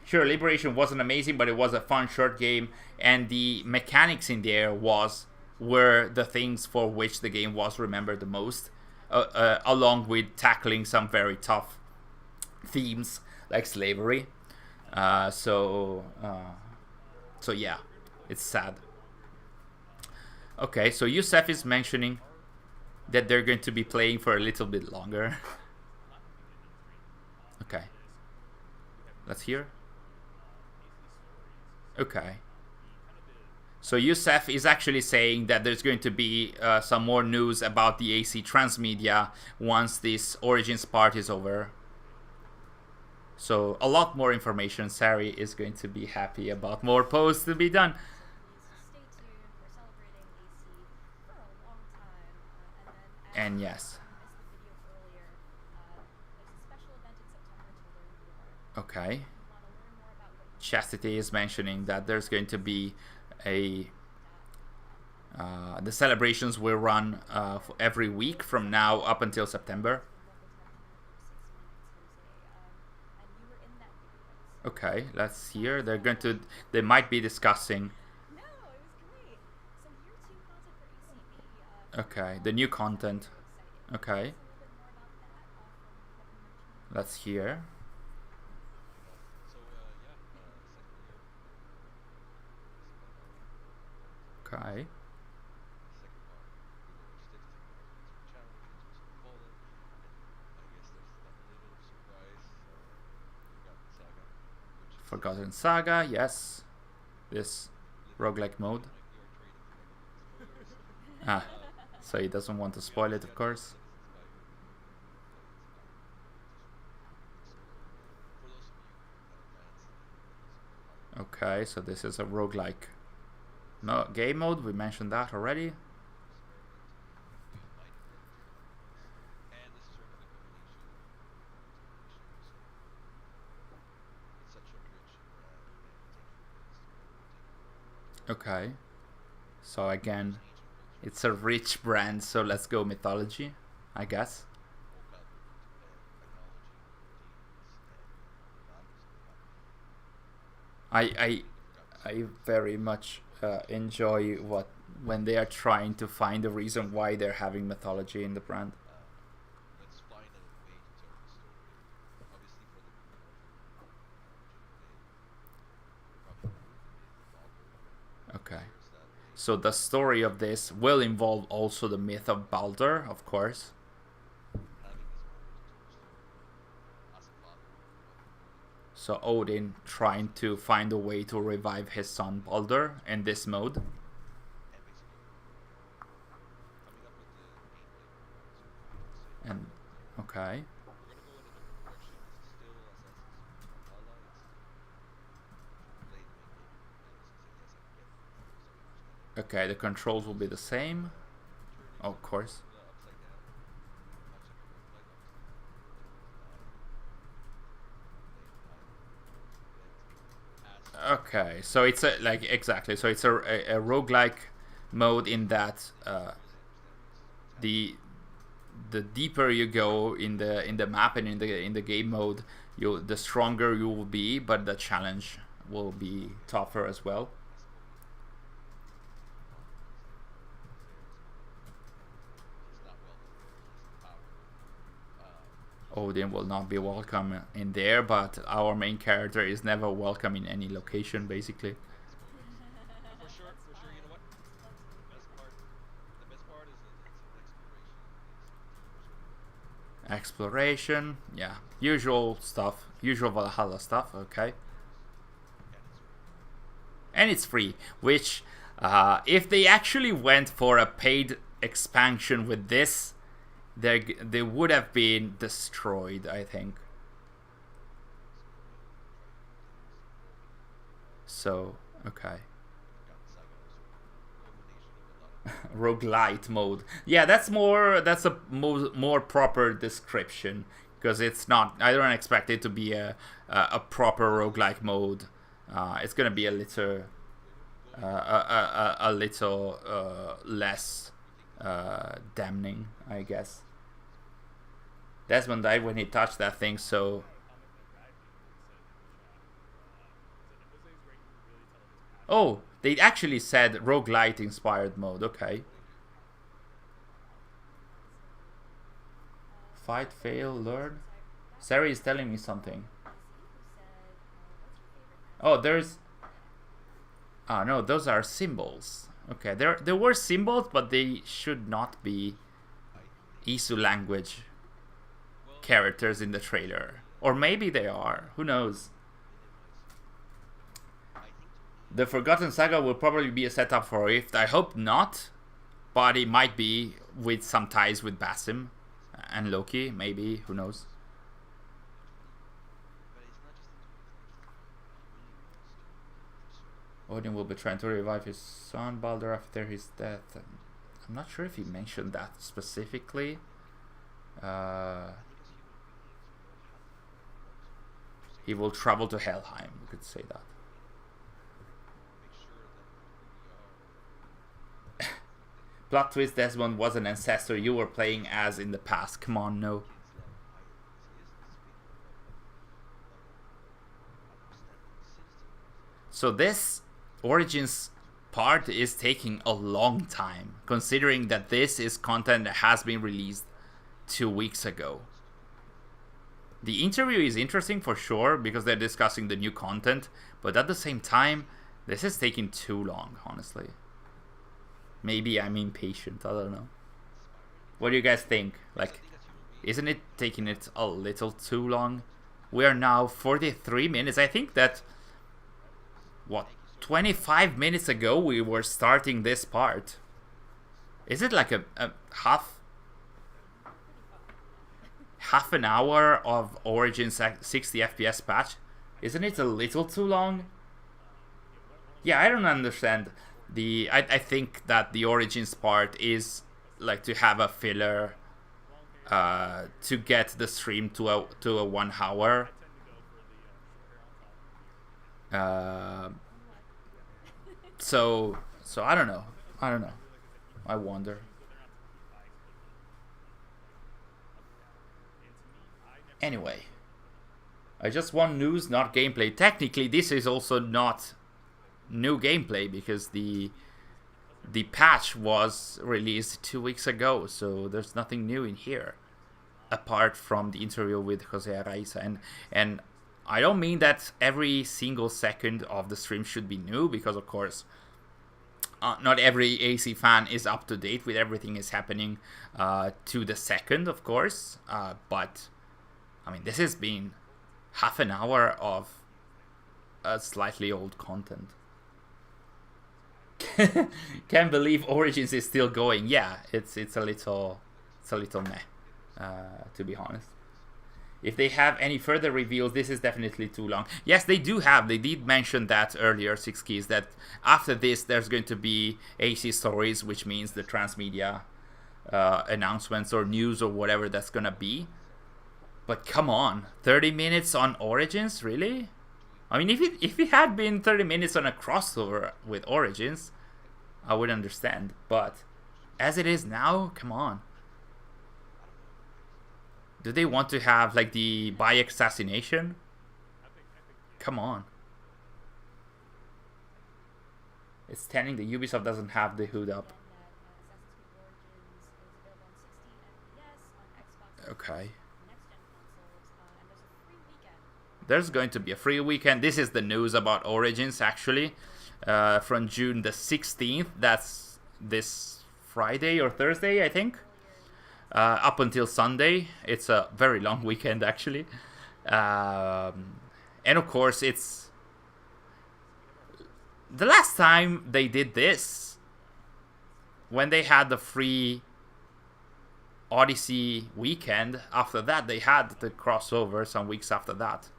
Sure, Liberation wasn't amazing, but it was a fun short game, and the mechanics in there were the things for which the game was remembered the most, along with tackling some very tough themes like slavery. So yeah, it's sad. Okay, so Youssef is mentioning that they're going to be playing for a little bit longer. Okay, let's hear. Okay. So Youssef is actually saying that there's going to be some more news about the AC Transmedia once this Origins part is over. So a lot more information. Sari is going to be happy about more posts to be done. And yes. Okay. Chastity is mentioning that there's going to be the celebrations will run every week from now up until September. Okay, let's hear. They might be discussing. Okay, the new content. Okay. Let's hear. Okay. Forgotten Saga, yes. This roguelike mode. So he doesn't want to spoil it, of course. Okay, so this is a roguelike game mode. We mentioned that already. Okay, so again, it's a rich brand, so let's go mythology, I guess. I very much enjoy when they are trying to find the reason why they're having mythology in the brand. Okay, so the story of this will involve also the myth of Baldur, of course. So Odin trying to find a way to revive his son Baldur in this mode. And okay. Okay, the controls will be the same. Oh, of course. Okay, so it's a exactly. So it's a roguelike mode in that the the deeper you go in the map and in the game mode, the stronger you will be, but the challenge will be tougher as well. Odin will not be welcome in there, but our main character is never welcome in any location, basically. For sure, you know what? The best part is Exploration, yeah. Usual stuff. Usual Valhalla stuff, okay. And it's free, which, if they actually went for a paid expansion with this, they would have been destroyed, I think. So, okay. Roguelite mode. Yeah, that's a more proper description, because it's not, I don't expect it to be a proper roguelike mode. It's gonna be a little less damning, I guess. Desmond died when he touched that thing, so oh, they actually said roguelite inspired mode. Okay. Fight, fail, learn. Sari is telling me something. Oh, there's... Ah, no, those are symbols. Okay, there were symbols, but they should not be Isu language characters in the trailer. Or maybe they are. Who knows? The Forgotten Saga will probably be a setup for Rift. I hope not, but it might be with some ties with Basim and Loki, maybe. Who knows? Odin will be trying to revive his son Baldur after his death. I'm not sure if he mentioned that specifically. He will travel to Helheim. We could say that. Plot twist: Desmond was an ancestor you were playing as in the past. Come on, no. So this Origins part is taking a long time, considering that this is content that has been released 2 weeks ago. The interview is interesting for sure, because they're discussing the new content, but at the same time, this is taking too long, honestly. Maybe I'm impatient, I don't know. What do you guys think? Like, isn't it taking it a little too long? We are now 43 minutes. I think that, what, 25 minutes ago we were starting this part. Is it like a half an hour of Origins 60 FPS patch? Isn't it a little too long? Yeah, I don't understand. I think that the Origins part is like to have a filler to get the stream to a 1 hour. So I don't know. I wonder. Anyway, I just want news, not gameplay. Technically, this is also not new gameplay, because the patch was released 2 weeks ago, so there's nothing new in here apart from the interview with Jose Araiza. And I don't mean that every single second of the stream should be new, because of course not every AC fan is up to date with everything is happening to the second, of course, but I mean, this has been half an hour of slightly old content. Can't believe Origins is still going. Yeah, it's a little meh, to be honest. If they have any further reveals, this is definitely too long. Yes, they do have. They did mention that earlier, 6 Keys, that after this there's going to be AC stories, which means the Transmedia announcements or news or whatever that's gonna be. But come on, 30 minutes on Origins, really? I mean, if it had been 30 minutes on a crossover with Origins, I would understand. But as it is now, come on. Do they want to have like the Bayek assassination? Come on. It's telling that Ubisoft doesn't have the hood up. Okay. There's going to be a free weekend. This is the news about Origins, actually. From June the 16th. That's this Friday or Thursday, I think. Up until Sunday. It's a very long weekend, actually. And of course, it's... The last time they did this, when they had the free Odyssey weekend, after that they had the crossover some weeks after that.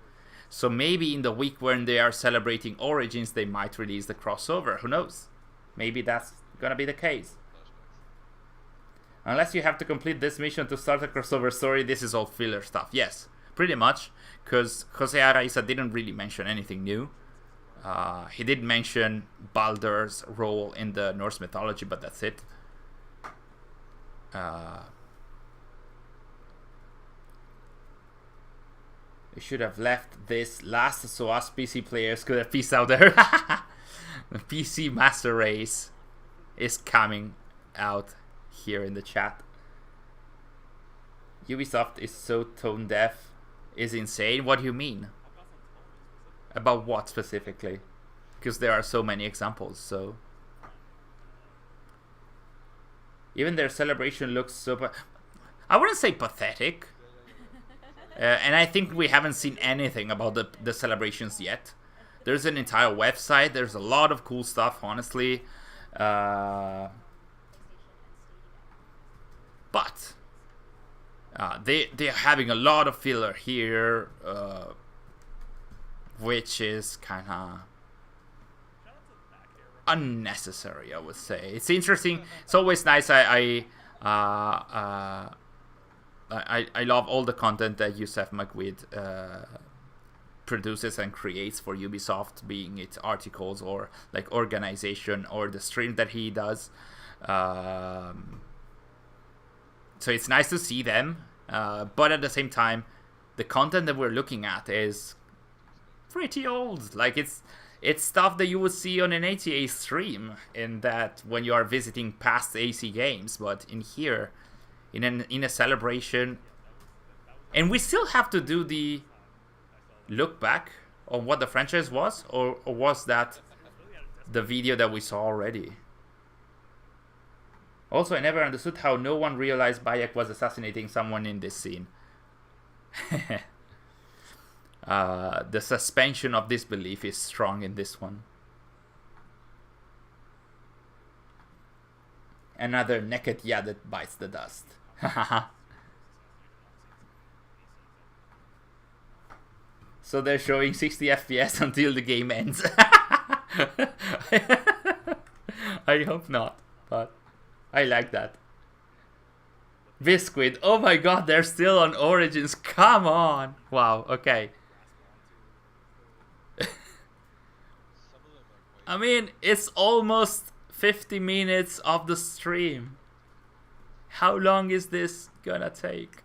So maybe in the week when they are celebrating Origins, they might release the crossover. Who knows? Maybe that's gonna be the case. Unless you have to complete this mission to start a crossover story, this is all filler stuff. Yes, pretty much, because Jose Araiza didn't really mention anything new. He did mention Baldur's role in the Norse mythology, but that's it. We should have left this last so us PC players could have peace out there. The PC Master Race is coming out here in the chat. Ubisoft is so tone deaf, is insane. What do you mean? About what specifically? Because there are so many examples, so... Even their celebration looks so... I wouldn't say pathetic. And I think we haven't seen anything about the celebrations yet. There's an entire website. There's a lot of cool stuff, honestly. But... they're having a lot of filler here. Which is kind of unnecessary, I would say. It's interesting. It's always nice. I love all the content that Youssef Magwid produces and creates for Ubisoft, being it articles or like organization or the stream that he does. So it's nice to see them, but at the same time, the content that we're looking at is pretty old. Like it's stuff that you would see on an ATA stream, in that when you are visiting past AC games, but in here, in a celebration, and we still have to do the look back on what the franchise was, or was that the video that we saw already? Also, I never understood how no one realized Bayek was assassinating someone in this scene. The suspension of disbelief is strong in this one. Another naked yeah that bites the dust. So they're showing 60 FPS until the game ends. I hope not, but I like that. Biscuit, oh my god, they're still on Origins, come on! Wow, okay. I mean, it's almost 50 minutes of the stream. How long is this gonna take?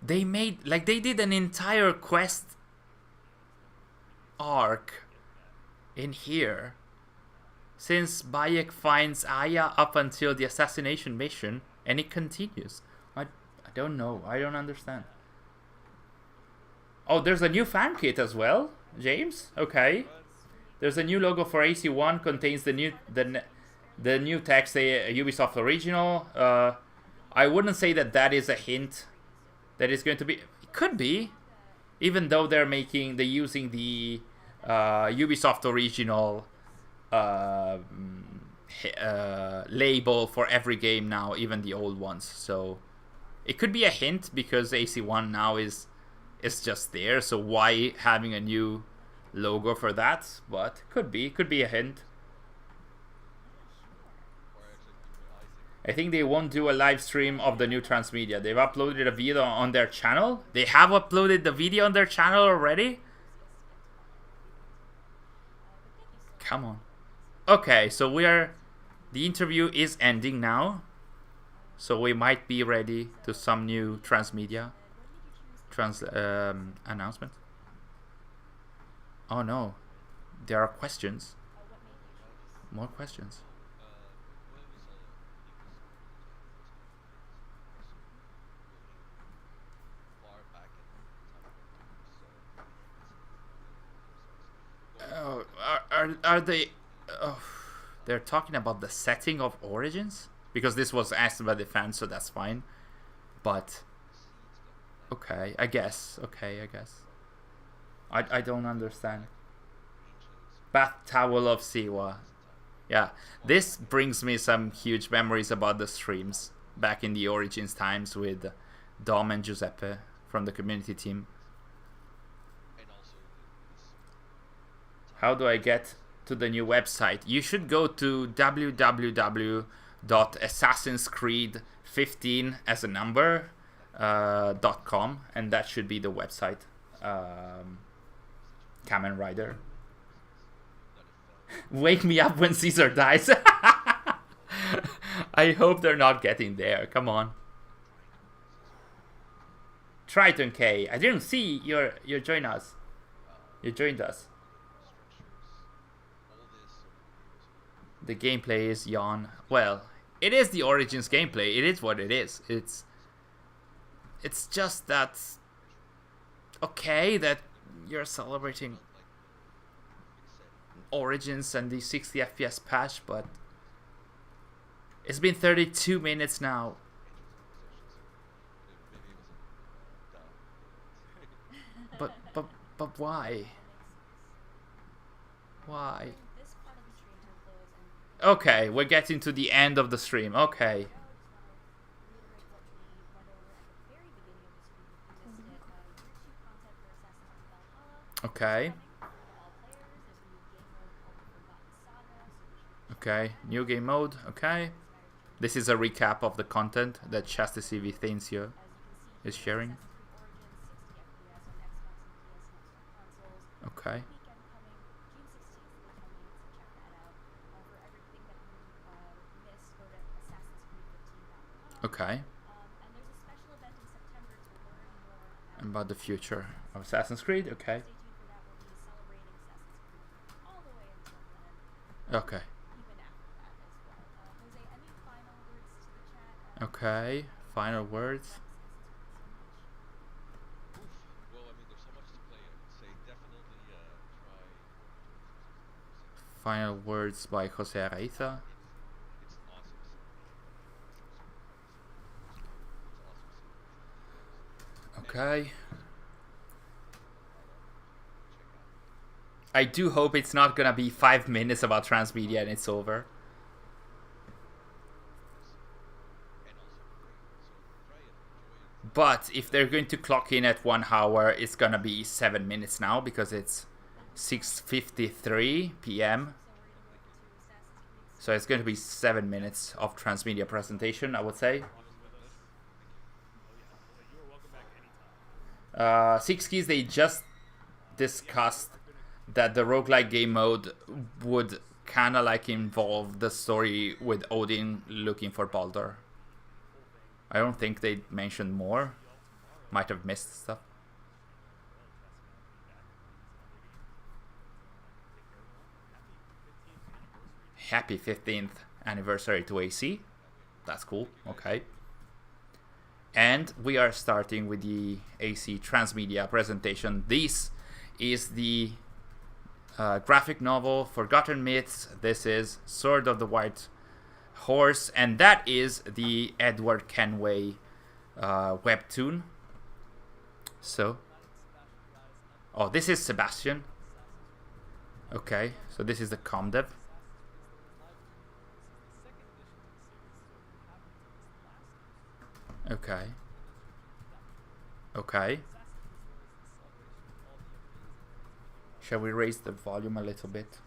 They made, like, they did an entire quest arc in here. Since Bayek finds Aya up until the assassination mission, and it continues. I don't know, I don't understand. Oh, there's a new fan kit as well, James. Okay, there's a new logo for AC1. Contains the new text, Ubisoft original. I wouldn't say that is a hint that it's going to be. It could be, even though they're using the Ubisoft original label for every game now, even the old ones. So it could be a hint, because AC1 now is just there, so why having a new logo for that? But could be a hint. I think they won't do a live stream of the new Transmedia. They've uploaded a video on their channel. They have uploaded the video on their channel already? Come on. Okay, so the interview is ending now. So we might be ready to some new Transmedia announcement. Oh no, there are questions. More questions. Oh, are they? Oh, they're talking about the setting of Origins, because this was asked by the fans, so that's fine. But okay, I guess. Okay, I guess. I don't understand. Bath towel of Siwa. Yeah, this brings me some huge memories about the streams back in the Origins times with Dom and Giuseppe from the community team. How do I get to the new website? You should go to www.assassinscreed15 as a number .com, and that should be the website. Kamen Rider. Wake me up when Caesar dies. I hope they're not getting there. Come on. Triton K. I didn't see you join us. You joined us. The gameplay is yawn. Well, it is the Origins gameplay. It is what it is. It's just that okay that you're celebrating Origins and the 60 FPS patch, but it's been 32 minutes now. But why? Why? Okay, we're getting to the end of the stream. Okay. Okay. Okay, new game mode. Okay. This is a recap of the content that Chastity Vicencio is sharing. Okay. Okay. About the future of Assassin's Creed. Okay. Okay. Okay. Final words. Final words by Jose Araiza. Okay. I do hope it's not gonna be 5 minutes about Transmedia and it's over. But if they're going to clock in at 1 hour, it's gonna be 7 minutes now because it's 6:53 p.m. So it's going to be 7 minutes of Transmedia presentation, I would say. Six Keys, they just discussed that the roguelike game mode would kind of like involve the story with Odin looking for Baldur. I don't think they mentioned more. Might have missed stuff. Happy 15th anniversary to AC. That's cool. Okay. And we are starting with the AC Transmedia presentation. This is the graphic novel Forgotten Myths. This is Sword of the White Horse, and that is the Edward Kenway webtoon. So, oh, this is Sebastian. Okay, so this is the comdev. Okay. Okay. Shall we raise the volume a little bit?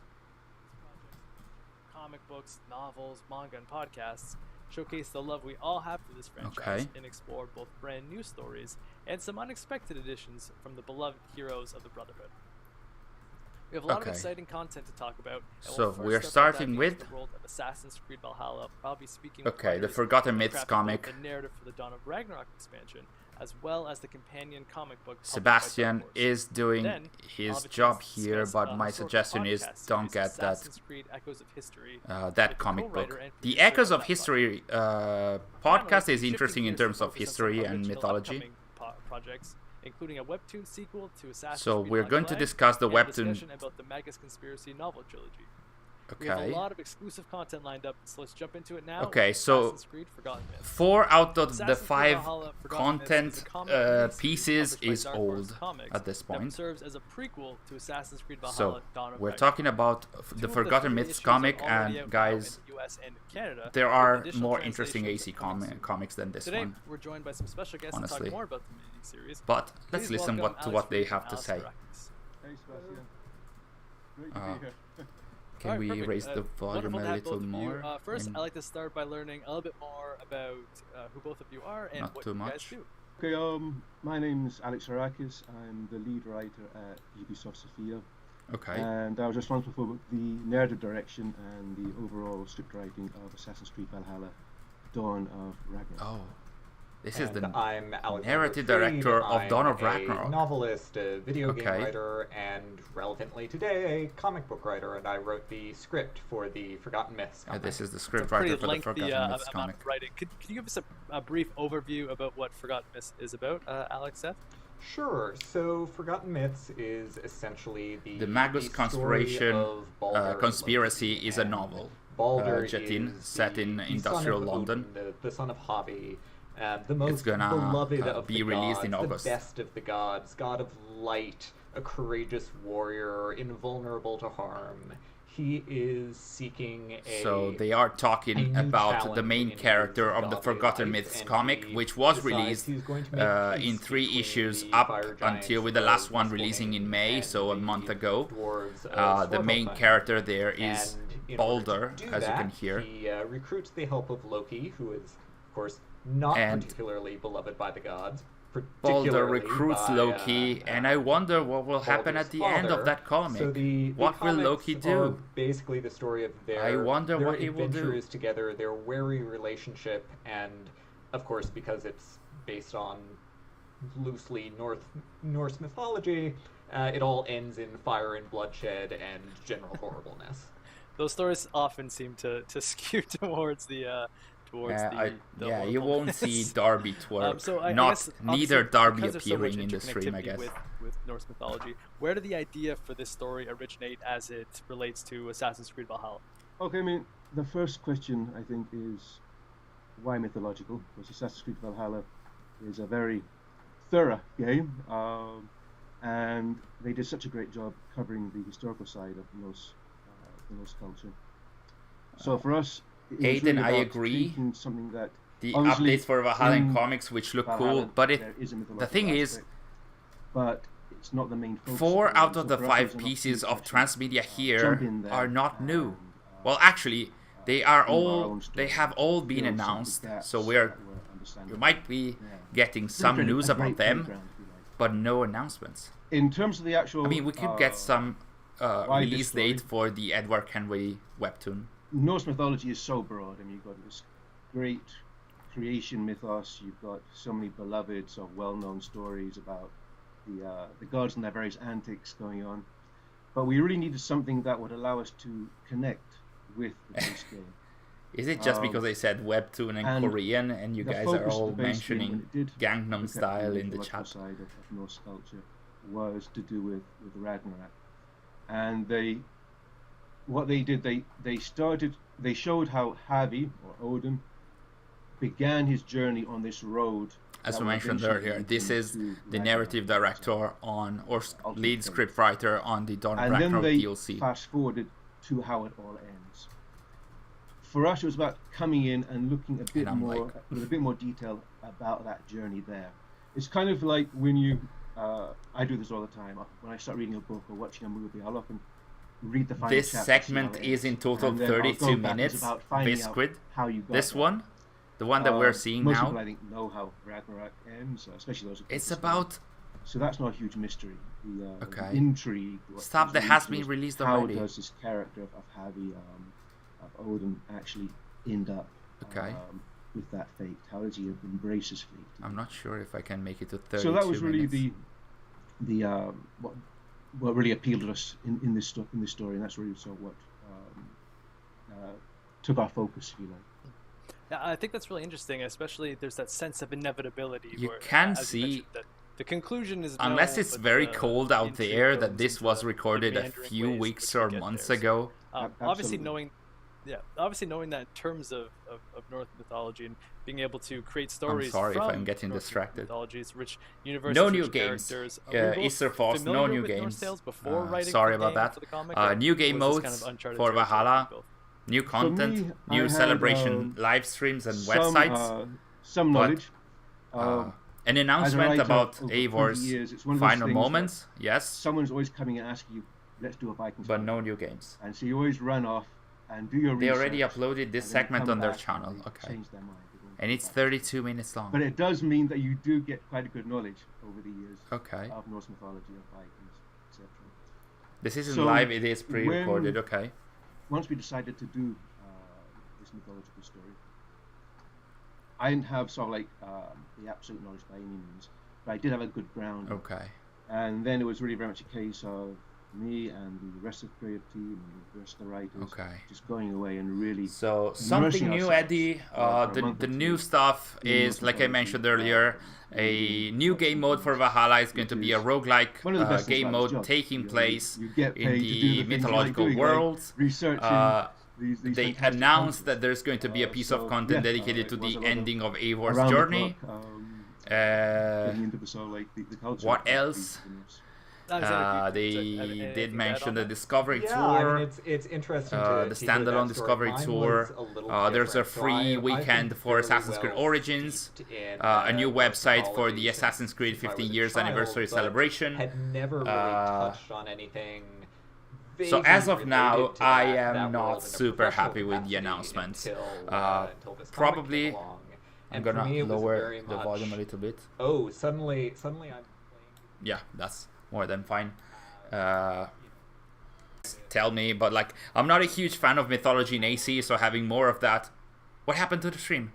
Comic books, novels, manga, and podcasts showcase the love we all have for this franchise and explore both brand new stories and some unexpected additions from the beloved heroes of the Brotherhood. We have a lot of exciting content to talk about. So we're starting with the world of Assassin's Creed Valhalla. I'll be speaking the Forgotten Myths comic. The narrative for the Dawn of Ragnarok expansion, as well as the companion comic book. Sebastian is doing his job here, but my suggestion is don't get that that comic book. The Echoes of History podcast is interesting in terms of history and mythology. Projects, including a webtoon sequel to Assassin's So Creed we're going to discuss the webtoon about the Magus Conspiracy novel trilogy. Okay. We have a lot of exclusive content lined up, so let's jump into it now. Okay, so 4 out of the 5 content pieces is old at this point. Serves as a prequel to Assassin's Creed Valhalla, So Dawn of we're Ragnarok. talking about the Forgotten Myths comic, and guys, there are more interesting AC comics than this Today, one. we're joined by some special guests to talk more about the mini-series. But let's listen to what they have to say. Hey Sebastian, great to be here. Can we raise the volume a little more? First, I'd like to start by learning a little bit more about who both of you are and what you guys do. Okay, my name's Alex Harakis. I'm the lead writer at Ubisoft Sofia. Okay. And I was responsible for the narrative direction and the overall script writing of Assassin's Creed Valhalla, Dawn of Ragnarok. Oh. This is the narrative director of Dawn of Ragnarok. A novelist, a video game writer, and relevantly today, a comic book writer, and I wrote the script for the Forgotten Myths comic. This is the script writer for the Forgotten Myths comic. Could you give us a brief overview about what Forgotten Myths is about, Alex, Seth? Sure. So Forgotten Myths is essentially the Magus Conspiration Conspiracy is a novel. Baldur set in industrial London. Odin, the son of Havi. The most beloved of be the released gods, in August. The best of the gods, god of light, a courageous warrior, invulnerable to harm. He is seeking a So they are talking about the main character of the Forgotten Myths comic, which was released in 3 issues up until with the last one releasing in May, so a month ago. The main character there is Baldur, as you can hear. He recruits the help of Loki, who is, of course, not particularly beloved by the gods. Baldur recruits Loki, and I wonder what will happen at the end of that comic. So what will Loki do? Basically, the story of their adventures together, their wary relationship, and of course, because it's based on loosely Norse mythology, it all ends in fire and bloodshed and general horribleness. Those stories often seem to skew towards the. You won't see Darby twerk. Neither Darby appearing in the stream, I guess. With Norse mythology, where did the idea for this story originate as it relates to Assassin's Creed Valhalla? Okay, I mean, the first question, I think, is why mythological? Because Assassin's Creed Valhalla is a very thorough game, and they did such a great job covering the historical side of Norse culture. So for us, Aiden, I agree. The updates for Valhalla and comics, which look cool, but the thing is, but it's not the main focus. 4 out of the 5 pieces of Transmedia here are not new. Well, actually, they have all been announced, so you might be getting some news about them, but no announcements. In terms of the actual, I mean, we could get some release date for the Edward Kenway webtoon. Norse mythology is so broad. I mean, you've got this great creation mythos. You've got so many beloved, so well-known stories about the gods and their various antics going on. But we really needed something that would allow us to connect with the base game. Is it just because they said webtoon and Korean, and you guys are all mentioning Gangnam Style in the chat? The side of Norse culture was to do with Ragnarok, and what they did, they showed how Havi, or Odin, began his journey on this road. As we mentioned earlier, this is the narrative director or lead scriptwriter on the Dawn of Ragnarok DLC. And then they fast forwarded to how it all ends. For us, it was about coming in and looking a bit more, with a bit more detail about that journey there. It's kind of like when you, I do this all the time. When I start reading a book or watching a movie, I'll often read the final This chapter, segment is in total 32 minutes. Biscuit. This one, the one that we're seeing most now. People, I think, know how Ragnarok ends, especially those. It's about So that's not a huge mystery. The okay. intrigue. Stuff that has been released already. How does this character of Javi, of Odin, actually end up with that fate? How does he embrace his fate? I'm not sure if I can make it to 32 So that was really minutes. what really appealed to us in this story, and that's really sort of what took our focus, if you like. Yeah, I think that's really interesting, especially there's that sense of inevitability. You where, can see that the conclusion is unless no, it's very cold out there that this was recorded a meandering few ways weeks which or we get months there. ago. Obviously knowing that in terms of Norse mythology and being able to create stories. I'm sorry from if I'm getting Norse distracted. Mythologies, rich universes, no rich new games. characters. Isserfoss, no new games. Sorry about that. New game modes for Valhalla. New content, new celebration live streams and websites. Some knowledge. An announcement about Eivor's final moments. Yes. Someone's always coming and asking you, let's do a Vikings. But no new games. And so you always run off and do your research. They already uploaded this segment on their channel. Okay. And it's 32 minutes long. But it does mean that you do get quite a good knowledge over the years of Norse mythology, of Vikings, etc. This isn't live, it is pre-recorded, okay. Once we decided to do this mythological story, I didn't have sort of like the absolute knowledge by any means, but I did have a good ground. Okay. And then it was really very much a case of me and the rest of the creative team and the rest of the writers just going away and really something new, Eddie. The new stuff is, like I mentioned earlier, a new game mode for Valhalla is going to be a roguelike game mode taking place in the mythological world. They announced that there's going to be a piece of content dedicated to the ending of Eivor's journey. What else? They did mention the Discovery Tour. I mean, it's interesting the standalone Discovery Tour. There's a free weekend for Assassin's Creed Origins. A new website for the Assassin's Creed 15 years anniversary celebration. Had never really touched on anything. So as of now, I am not super happy with the announcements. Probably, I'm gonna lower the volume a little bit. Oh, suddenly I'm playing. Yeah, that's more than fine. Tell me, but like, I'm not a huge fan of mythology in AC, so having more of that. What happened to the stream?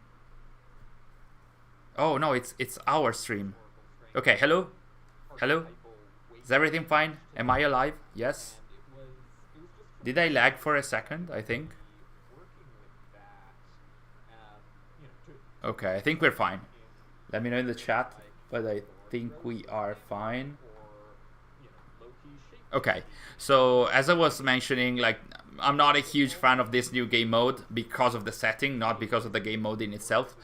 Oh no, it's our stream. Okay, hello? Hello? Is everything fine? Am I alive? Yes? Did I lag for a second, I think? Okay, I think we're fine. Let me know in the chat, but I think we are fine. Okay, so as I was mentioning, like, I'm not a huge fan of this new game mode because of the setting, not because of the game mode in itself.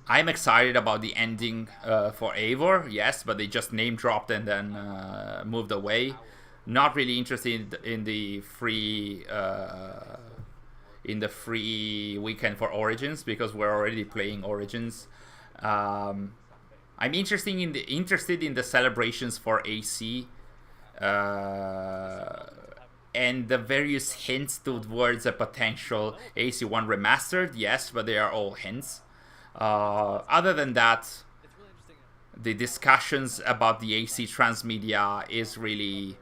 I'm excited about the ending for Eivor, yes, but they just name dropped and then moved away. Not really interested in the free weekend for Origins because we're already playing Origins. I'm interested in the celebrations for AC and the various hints towards a potential AC1 remastered. Yes, but they are all hints. Other than that, the discussions about the AC Transmedia is really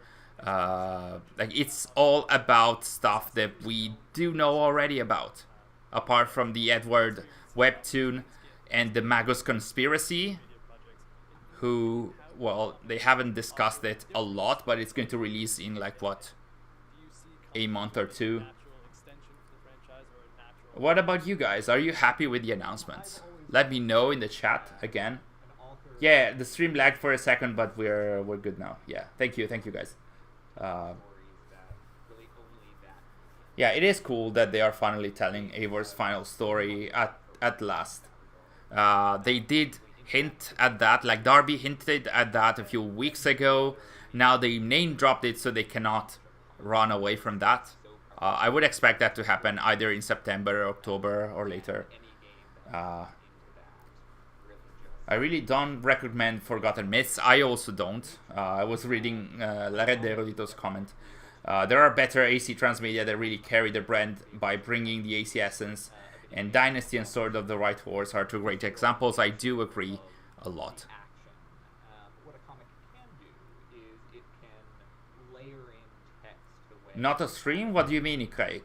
like, it's all about stuff that we do know already about, apart from the Edward webtoon and the Magus conspiracy, who, well, they haven't discussed it a lot, but it's going to release in like what, a month or two. What about you guys? Are you happy with the announcements? Let me know in the chat again. Yeah, the stream lagged for a second, but we're good now. Yeah, thank you guys. Yeah, it is cool that they are finally telling Eivor's final story at last. They did hint at that, like Darby hinted at that a few weeks ago. Now they name dropped it, so they cannot run away from that. I would expect that to happen either in September, October, or later. I really don't recommend Forgotten Myths. I also don't. I was reading Red De Erudito's comment. There are better AC Transmedia that really carry their brand by bringing the AC essence, and Dynasty and Sword of the Right Horse are two great examples. I do agree. a lot. Action. What a comic can do is it can layer in text the way. Not a stream? What do you mean, Ikaik?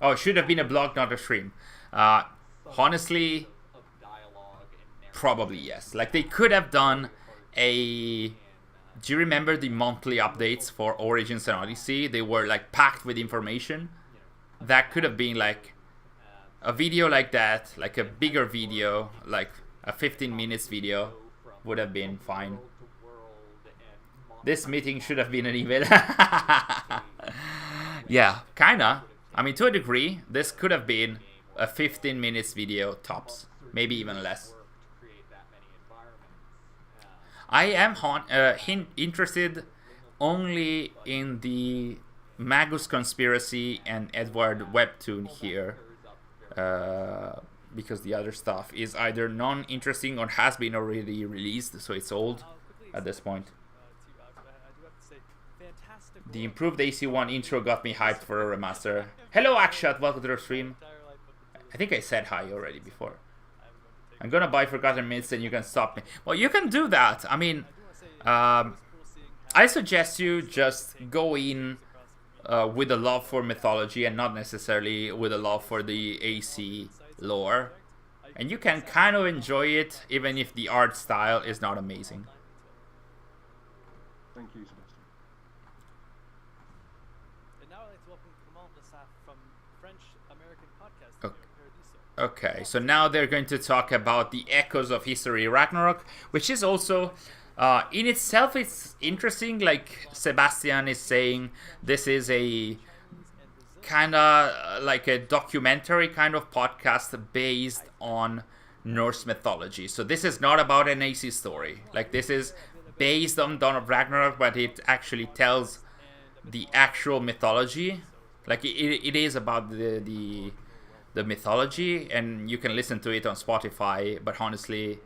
Oh, it should have been a blog, not a stream. Honestly, probably yes. Like, they could have done a... Do you remember the monthly updates for Origins and Odyssey? They were like packed with information. That could have been like a video like that, like a bigger video, like a 15 minutes video would have been fine. This meeting should have been an email. Yeah, kinda. I mean, to a degree, this could have been a 15 minutes video tops, maybe even less. I am interested only in the Magus Conspiracy and Edward webtoon here, because the other stuff is either non-interesting or has been already released, so it's old at this point. The improved AC1 intro got me hyped for a remaster. Hello Akshat, welcome to the stream. I think I said hi already before. I'm gonna buy Forgotten Myths and you can stop me. Well, you can do that. I mean, I suggest you just go in with a love for mythology and not necessarily with a love for the AC lore. And you can kind of enjoy it even if the art style is not amazing. Thank you, Sebastian. And now I'd like to welcome Kamal Nassaf from French-American podcast. Okay. Okay, so now they're going to talk about the echoes of history Ragnarok, which is also, in itself, it's interesting. Like Sebastian is saying, this is a kind of like a documentary kind of podcast based on Norse mythology. So this is not about an AC story. Like, this is based on Dawn of Ragnarok, but it actually tells the actual mythology. Like, it is about the mythology, and you can listen to it on Spotify. But honestly,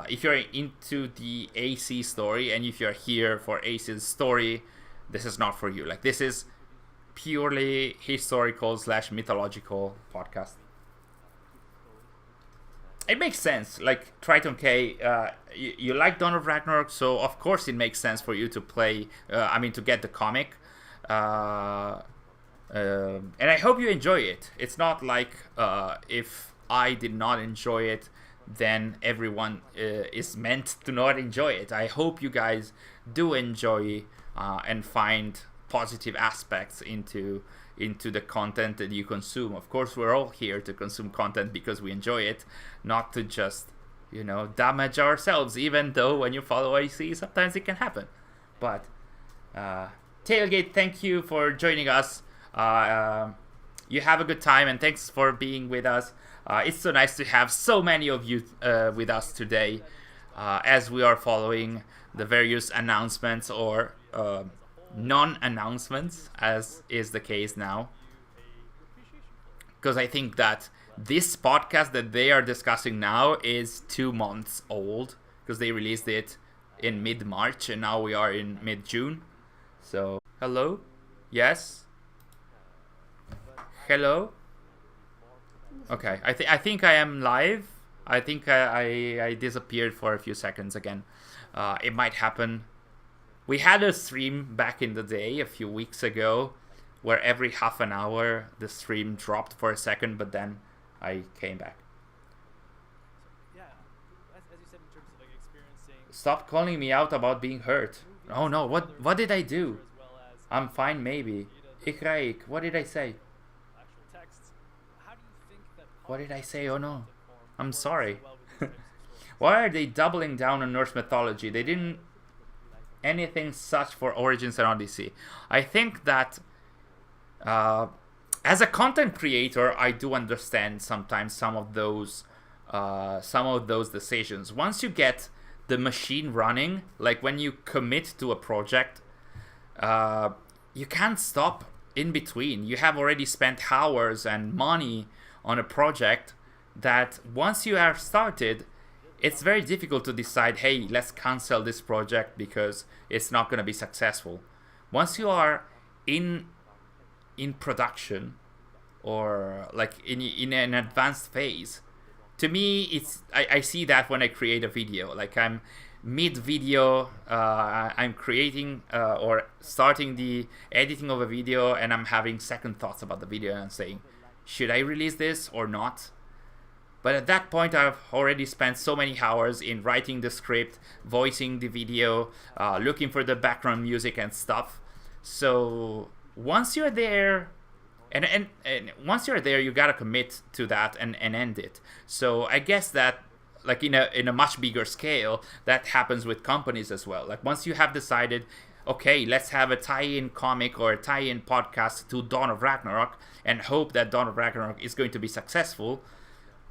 if you're into the AC story and if you're here for AC's story, this is not for you. Like, this is purely historical / mythological podcast. It makes sense. Like, Triton K, you like Dawn of Ragnarok, so of course it makes sense for you to play, to get the comic. And I hope you enjoy it. It's not like if I did not enjoy it, then everyone is meant to not enjoy it. I hope you guys do enjoy and find positive aspects into the content that you consume. Of course, we're all here to consume content because we enjoy it, not to just, damage ourselves, even though when you follow AC, sometimes it can happen. But Tailgate, thank you for joining us. You have a good time, and thanks for being with us. It's so nice to have so many of you with us today as we are following the various announcements or non-announcements, as is the case now. Because I think that this podcast that they are discussing now is 2 months old, because they released it in mid-March and now we are in mid-June. So, hello? Yes? Hello? Okay, I think I am live. I think I disappeared for a few seconds again. It might happen. We had a stream back in the day, a few weeks ago, where every half an hour the stream dropped for a second, but then I came back. Yeah, as you said, in terms of like experiencing. Stop calling me out about being hurt. Oh no, what did I do? I'm fine, maybe. Ikraik, what did I say? What did I say? Oh no, I'm sorry. Why are they doubling down on Norse mythology? They didn't anything such for Origins and Odyssey. I think that as a content creator, I do understand sometimes some of those decisions. Once you get the machine running, like when you commit to a project, you can't stop in between. You have already spent hours and money on a project that once you are started, it's very difficult to decide, hey, let's cancel this project because it's not going to be successful. Once you are in production or like in an advanced phase, to me, it's I see that when I create a video. Like I'm mid-video, I'm creating or starting the editing of a video, and I'm having second thoughts about the video, and I'm saying, should I release this or not? But at that point, I've already spent so many hours in writing the script, voicing the video, looking for the background music and stuff. So once you're there, and once you're there, you gotta commit to that and end it. So I guess that, like in a much bigger scale, that happens with companies as well. Like once you have decided, okay, let's have a tie-in comic or a tie-in podcast to Dawn of Ragnarok and hope that Dawn of Ragnarok is going to be successful.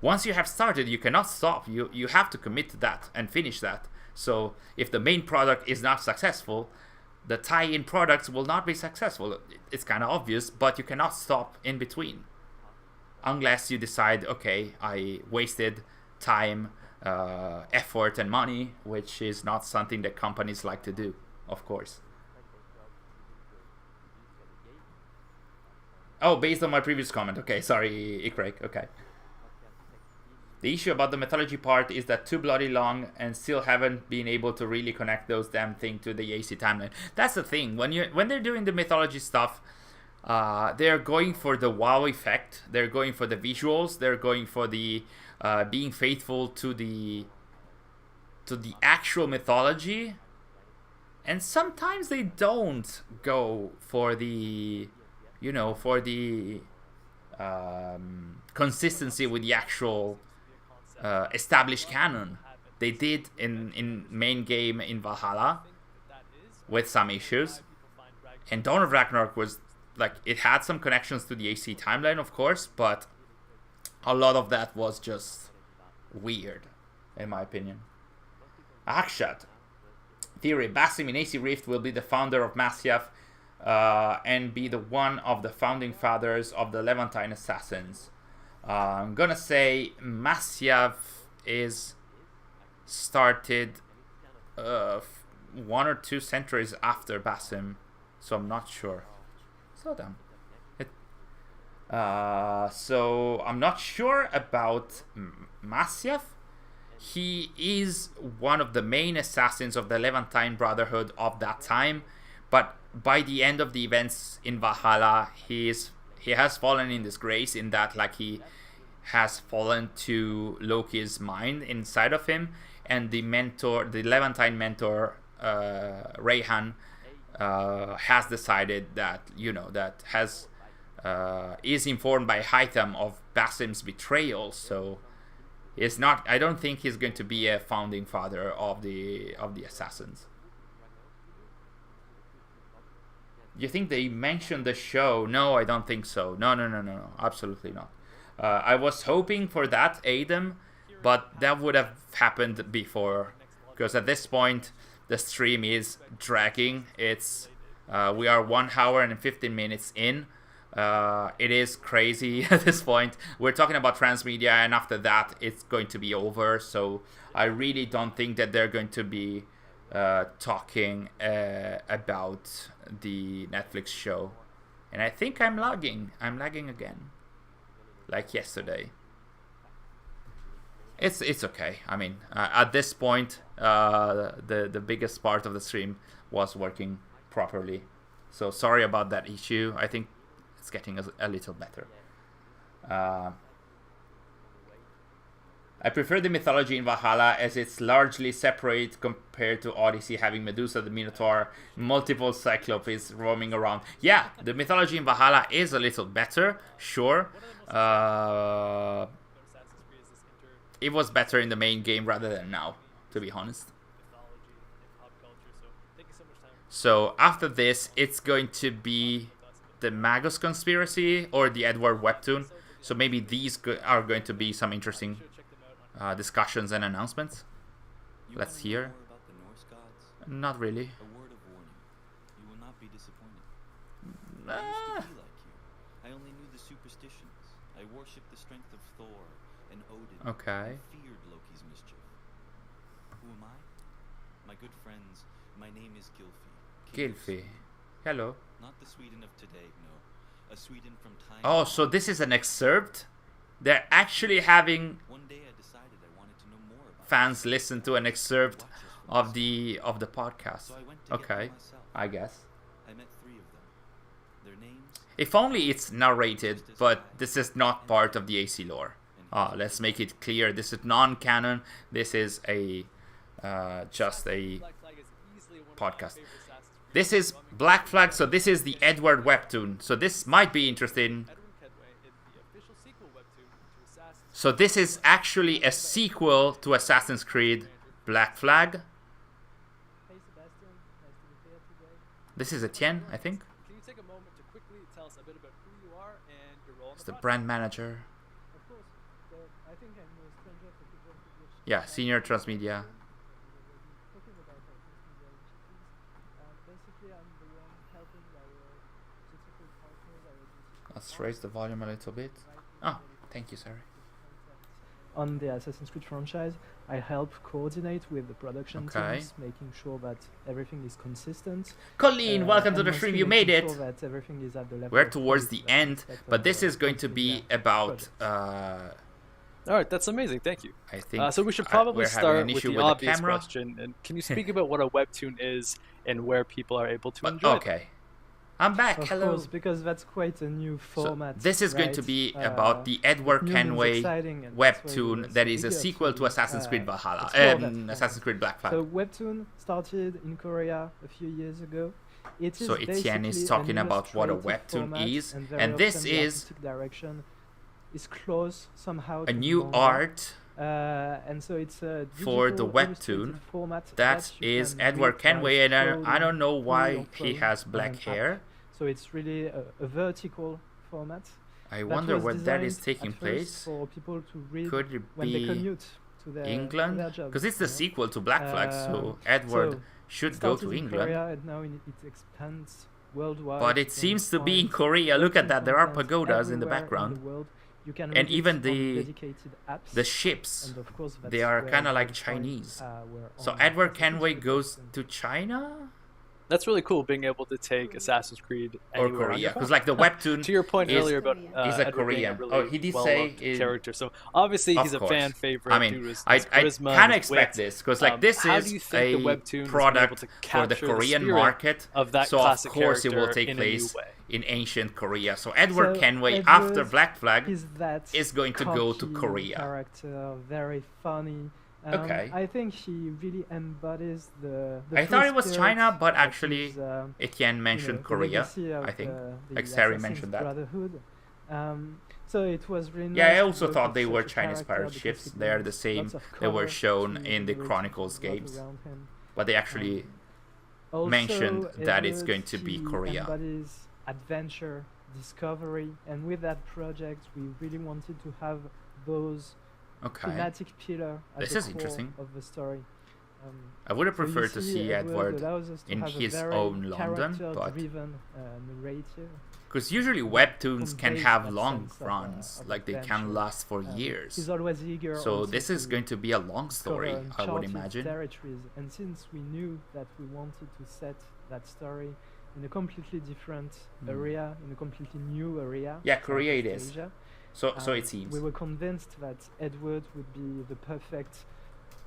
Once you have started, you cannot stop. You have to commit to that and finish that. So if the main product is not successful, the tie-in products will not be successful. It's kind of obvious, but you cannot stop in between. Unless you decide, okay, I wasted time, effort and money, which is not something that companies like to do, of course. Oh, based on my previous comment. Okay, sorry, Ikrek. Okay. The issue about the mythology part is that too bloody long and still haven't been able to really connect those damn thing to the AC timeline. That's the thing. When they're doing the mythology stuff, they're going for the wow effect. They're going for the visuals. They're going for the being faithful to the actual mythology. And sometimes they don't go for the, you know, for the consistency with the actual established canon. They did in main game in Valhalla with some issues, and Dawn of Ragnarok was like, it had some connections to the AC timeline, of course, but a lot of that was just weird, in my opinion. Akshat theory: Basim in AC Rift will be the founder of Masyaf and be the one of the founding fathers of the Levantine assassins. I'm gonna say Masyaf is started 1 or 2 centuries after Basim, so I'm not sure. Slow down. So I'm not sure about Masyaf. He is one of the main assassins of the Levantine Brotherhood of that time, but by the end of the events in Valhalla, he has fallen in disgrace, in that like he has fallen to Loki's mind inside of him, and the Levantine mentor Rayhan has decided that, you know, that has is informed by Hytham of Basim's betrayal. So it's not, I don't think he's going to be a founding father of the assassins. You think they mentioned the show? No, I don't think so. No, absolutely not. I was hoping for that, Adam, but that would have happened before, because at this point the stream is dragging. It's we are 1 hour and 15 minutes in. It is crazy at this point. We're talking about Transmedia, and after that it's going to be over. So I really don't think that they're going to be talking about the Netflix show. And I think I'm lagging again, like yesterday. It's okay. I mean, at this point, the biggest part of the stream was working properly. So sorry about that issue. I think it's getting a little better. I prefer the mythology in Valhalla, as it's largely separate compared to Odyssey, having Medusa the Minotaur, multiple Cyclopes roaming around. Yeah, the mythology in Valhalla is a little better, sure. It was better in the main game rather than now, to be honest. So after this, it's going to be the Magus Conspiracy or the Edward webtoon. So maybe these are going to be some interesting discussions and announcements. Let's hear. Not really. A word of warning. You will not be disappointed. I used to be like you. I only knew the superstitions. I worshipped the strength of Thor and Odin. Okay. I feared Loki's mischief. Who am I? My good friends, my name is Gylfi. Gylfi. Hello. Not the Sweden of today, no. A Sweden from time. Oh, so this is an excerpt? they're actually having One day I decided I wanted to know more about fans listen to an excerpt of the podcast. So I went to get Okay, them myself. I guess. I met 3 of them. Their names. If only it's narrated, but this is not part of the AC lore. Let's make it clear. This is non-canon. This is a just a podcast. This is Black Flag, so this is the Edward webtoon. So this might be interesting. So this is actually a sequel to Assassin's Creed Black Flag. This is Etienne, I think. Can you take a moment to quickly tell us a bit about who you are and your role in It's the the project? brand manager. Of course, I think I'm a stranger for people which Yeah, senior Transmedia. talking about our Transmedia initiatives. Basically, I'm the one helping our digital partners, our digital Let's raise the volume a little bit. Oh, thank you, sorry. On the Assassin's Creed franchise, I help coordinate with the production teams, making sure that everything is consistent. Colleen, welcome to the stream. You made it. Sure that everything is at the level We're of towards the quality that we end, expect but of this the is going to be about. All right, that's amazing. Thank you. I think. So we should probably we're having start an with issue the with the obvious camera. question. And can you speak about what a webtoon is and where people are able to enjoy Okay, I'm back. Of Hello. course, because that's quite a new format. So this is going to be about the Edward new means Kenway exciting, and that's why we were webtoon so that is a eager sequel to Assassin's to, Creed Valhalla, explore that Assassin's Creed Black Flag. So webtoon started in Korea a few years ago. It is So Etienne is basically talking an about what a illustrated webtoon format, is, very and this often the is artistic direction is close somehow a to new manga. art and so it's a for the digital webtoon illustrated format that you is can Edward read by Kenway, and I don't know scrolling why through he your has phone black on an hair. app. So it's really a vertical format. I that wonder was where that is designed taking at first place. for people to read Could it when they be commute to their England? job, Because it's the you know? sequel to Black Flag, so Edward so should it go started to in England. Korea, and now it expands worldwide. But it You seems can to be in find Korea. Look at webtoon that. There are content pagodas in the everywhere background. the world. You can And read it even on the dedicated apps, the ships, and of course they that's are where kind of the like stories, Chinese. were So on Edward Assassin's Kenway Creed goes webtoon. to China That's really cool, being able to take Assassin's Creed or anywhere on your Korea, phone. because like the webtoon To your point is, earlier about is a Edward being Korean. really Oh, he did say well-loved in, character. So obviously of he's a course. fan favorite. I due to mean, his I charisma kind and of his expect wit. this because like this How is do you think the a webtoons will be able product to for the capture Korean spirit market, of that so of classic course it will character take in a new place way? in ancient Korea. So Edward So Kenway Edward after Black Flag is that is going to go to cocky Korea. Character, very funny. Okay. I think he really embodies the I thought free it was spirit China, but that actually is, Etienne mentioned the Korea, legacy of I think. the Like Sari Assassin's mentioned that. Brotherhood. So it was really Yeah, nice I to also work thought with they such were a Chinese character pirate because ships. it They are brings the same lots of that were color shown to in the relate Chronicles a lot games, around him. but they actually Also, mentioned that it's Edward, going to be he Korea. embodies adventure, discovery, and with that project, we really wanted to have those Okay. thematic pillar at This the is core interesting. of the story. I would have so you preferred to see Edward allows us to in have a his very own London, but character-driven narrative. because usually webtoons can conveys have that long sense of, runs, of like they adventure. can last for He's years. always eager. So also this is to going to be a long story, discover I would uncharted imagine. territories. And since we knew that we wanted to set that story in a completely different area, in a completely new area. Yeah, Korea it is. Asia, So it seems. we were convinced that Edward would be the perfect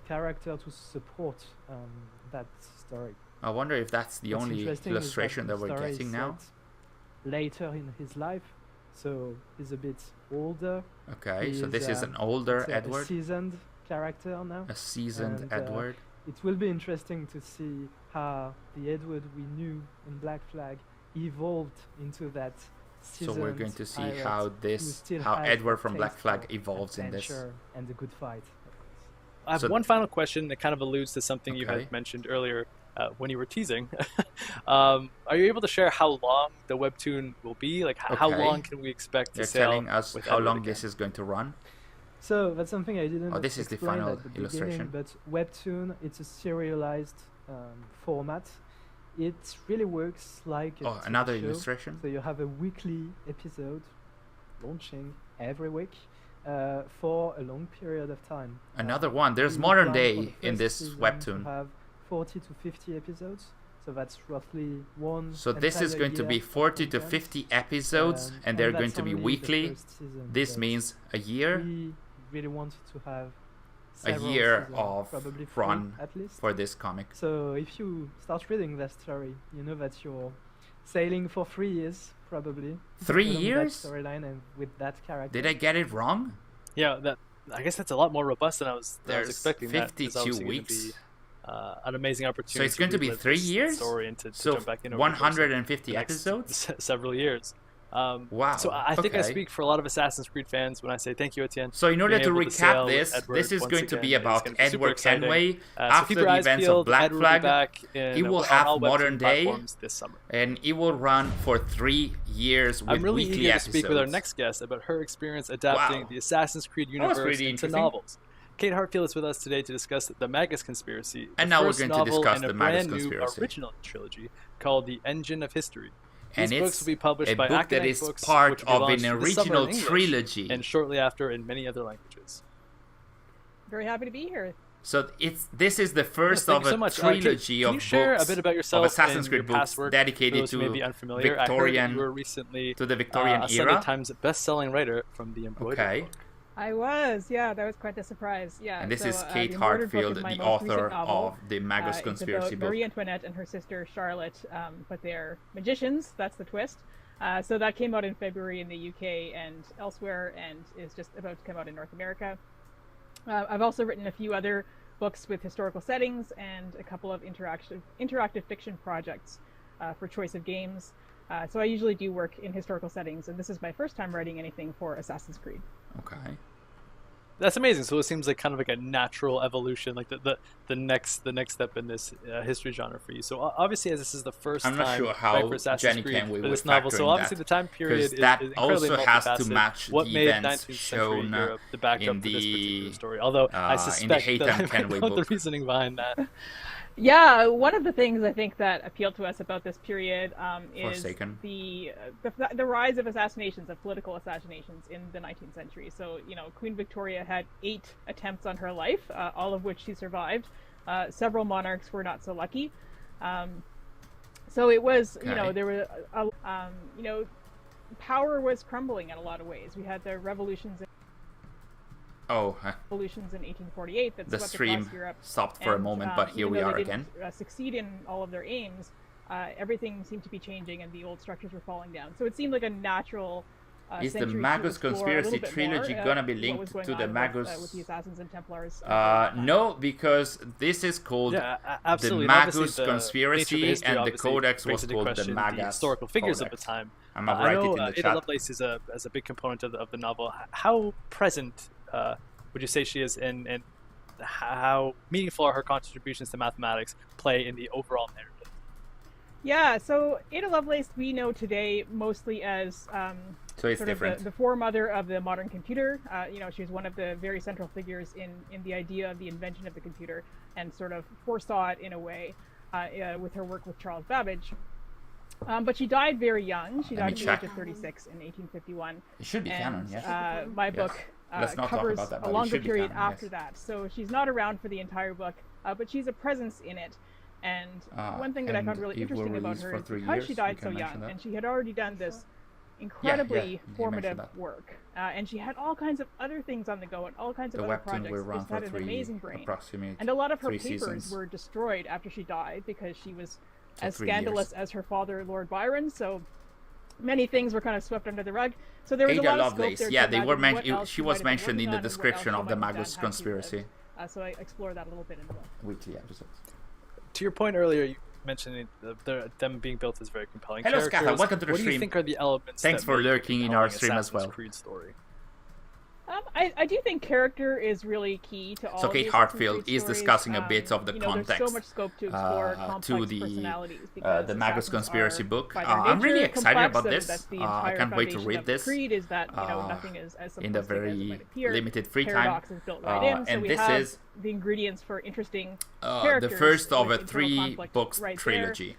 character to support that story. I wonder if that's the What's only interesting is illustration the that we're story getting is now. set later in his life, so he's a bit older. Okay, so He's, this is an older it's a Edward, seasoned character now. a seasoned and, Edward. It will be interesting to see how the Edward we knew in Black Flag evolved into that So seasoned we're going to see pirate how who this, still how has Edward that from Black taste Flag for evolves in this. adventure and a good fight. I have So- one final question that kind of alludes to something you Okay. had mentioned earlier when you were teasing. Are you able to share how long the webtoon will be? Like, how Okay. long can we expect to They're sail telling us with how Edward long again? this is going to run. So that's something I didn't Oh, this is the explain final at the illustration. beginning, but webtoon, it's a serialized format. It really works like a Oh, TV another show. illustration. So you have a weekly episode launching every week for a long period of time. Another one. There's we modern plan for day the in first this season webtoon. To have 40 to 50 episodes So that's roughly one. So this is going to be 40 to 50 episodes, and they're going to be weekly. This means a year. We really wanted to have a year of run at least for this comic. So if you start reading that story, you know that you're sailing for 3 years, probably. 3 years? Storyline and with that character. Did I get it wrong? Yeah, I guess that's a lot more robust than I was expecting. 52 weeks. An amazing opportunity. So it's going to be 3 years? Story and to so jump back in 150 episodes? Several years. Wow. So I think I speak for a lot of Assassin's Creed fans when I say thank you, Etienne. So in order to recap this is going to be about Edward Kenway after the events of Black Flag. He will have modern day, this summer. And he will run for 3 years with I'm really weekly eager episodes. to speak with our next guest about her experience adapting the Assassin's Creed universe into novels. Kate Hartfield is with us today to discuss the Magus Conspiracy, and now we're going to discuss the Magus Conspiracy, original trilogy called The Engine of History. And These books will be published a by book that is part of an original trilogy, and shortly after in many other languages. Very happy to be here. So this is the first of a trilogy of books a bit about yourself of Assassin's Creed books dedicated to Victorian, you were recently to the Victorian era. Sunday Times best-selling writer from the embroidery book. I was, yeah, that was quite a surprise. Yeah. And this is Kate Hartfield, the author of the Magus Conspiracy book. Marie Antoinette and her sister Charlotte, but they're magicians. That's the twist. So that came out in February in the UK and elsewhere, and is just about to come out in North America. I've also written a few other books with historical settings and a couple of interactive fiction projects for Choice of Games. So I usually do work in historical settings, and this is my first time writing anything for Assassin's Creed. Okay. That's amazing. So it seems like kind of like a natural evolution, like the next step in this history genre for you. So obviously, as this is the first I'm not time sure how for Assassin's Creed Kenway for this would novel, factor so in obviously that, the time period is that incredibly also has to multifaceted. match What the made events 19th century shown Europe the backdrop in for this the particular story? Although I suspect in the that I Kenway know the book. reasoning behind that. Yeah, one of the things I think that appealed to us about this period is the rise of assassinations, of political assassinations in the 19th century. So, you know, Queen Victoria had 8 attempts on her life, all of which she survived. Several monarchs were not so lucky. So it was, you know, there were, you know, power was crumbling in a lot of ways. We had the revolutions. Revolutions in 1848 that the swept stream across Europe. stopped for a moment, but here we are again. Succeed in all of their aims. Everything seemed to be changing, and the old structures were falling down. So it seemed like a natural. Is the Magus Conspiracy trilogy gonna be linked to the Magus? With the Assassins and Templars. No, because this is called the Magus Conspiracy, and the Codex was called the Magus historical figures Codex. of the time. I'm gonna write it in the Ada chat. Lovelace is a big component of the novel. How present would you say she is in how meaningful are her contributions to mathematics play in the overall narrative? Yeah, so Ada Lovelace we know today mostly as so it's sort different. of the foremother of the modern computer. You know, she was one of the very central figures in the idea of the invention of the computer, and sort of foresaw it in a way with her work with Charles Babbage. But she died very young. She died at the age of 36 in 1851. It should be canon, yes. My book covers about that, a longer period after that. So she's not around for the entire book, but she's a presence in it. And one thing that I found really interesting about her is because she died so young, and she had already done this incredibly formative work, and she had all kinds of other things on the go and all kinds of other projects. She had an amazing brain, and a lot of her papers were destroyed after she died because she was as scandalous as her father, Lord Byron. So many things were kind of swept under the rug. So there was a lot of scope there. Yeah, they were she was mentioned in the description of the Magus Conspiracy. So I explore that a little bit in the book. Weekly episodes. To your point earlier, you mentioned them being built as very compelling characters. Hello, Scaffa, welcome to the stream. What do you think are the elements? Thanks for lurking in our stream as well. Creed story? I do think character is really key to all. So Kate Hartfield is discussing a bit of the context there's so much scope to explore complex personalities the Magus Conspiracy book. I'm really excited about this. I can't wait to read this. Creed is that nothing is as in the very limited free Paradox time. Is built right in, so and we this have is the ingredients for interesting the characters first of a with internal 3-book right trilogy.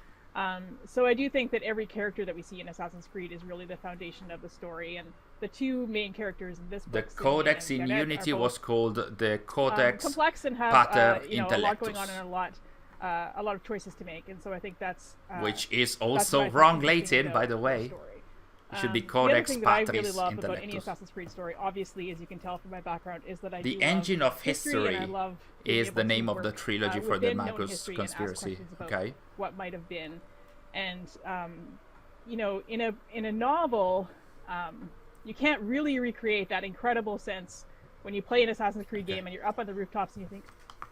So I do think that every character that we see in Assassin's Creed is really the foundation of the story, and the two main characters in this book, the Codex in Unity was called the Codex complex and have Pater a lot going on and a lot a lot of choices to make, and so I think that's which is also wrong, Leighton, by the way. It should be Codex Patris. The other thing that I really love Intellectus. about any Assassin's Creed story, obviously, as you can tell from my background, is that I the do engine love of history and I love is the name of the work, trilogy for the within known Magus history conspiracy. and ask questions about Okay. what might have been, and you know, in a novel, you can't really recreate that incredible sense when you play an Assassin's Creed game and you're up on the rooftops and you think,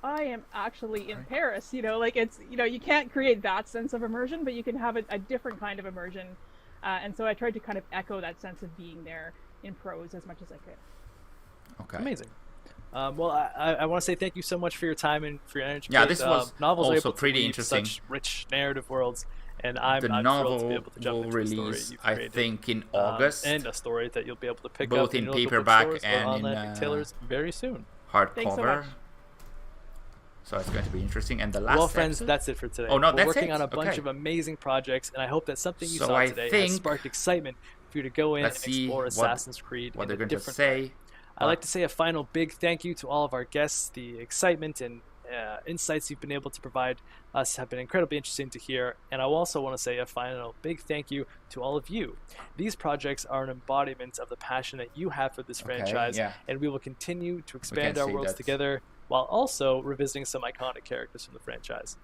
I am actually in Paris. You know, like it's, you know, you can't create that sense of immersion, but you can have a different kind of immersion. And so I tried to kind of echo that sense of being there in prose as much as I could. Okay. Amazing. Well, I want to say thank you so much for your time and for your energy. Yeah, this was novels also are able pretty to interesting. Such rich narrative worlds, and I'm the thrilled novel to be able to jump will into release, the story I created, think, in August, and a story that you'll be able to pick both up in your local paperback bookstores or and online in retailers very soon. hardcover. Thanks so much. So it's going to be interesting. And the last well, friends, episode? that's it for today. Oh no, We're that's working it? on a bunch Okay. of amazing projects, and I hope that something you So saw I today think- has sparked excitement for you to go in and Let's see explore what- Assassin's Creed what in they're a going to different say. way. I'd like to say a final big thank you to all of our guests. The excitement and insights you've been able to provide us have been incredibly interesting to hear. And I also want to say a final big thank you to all of you. These projects are an embodiment of the passion that you have for this franchise, yeah. and we will continue to can expand our see worlds that. together while also revisiting some iconic characters from the franchise.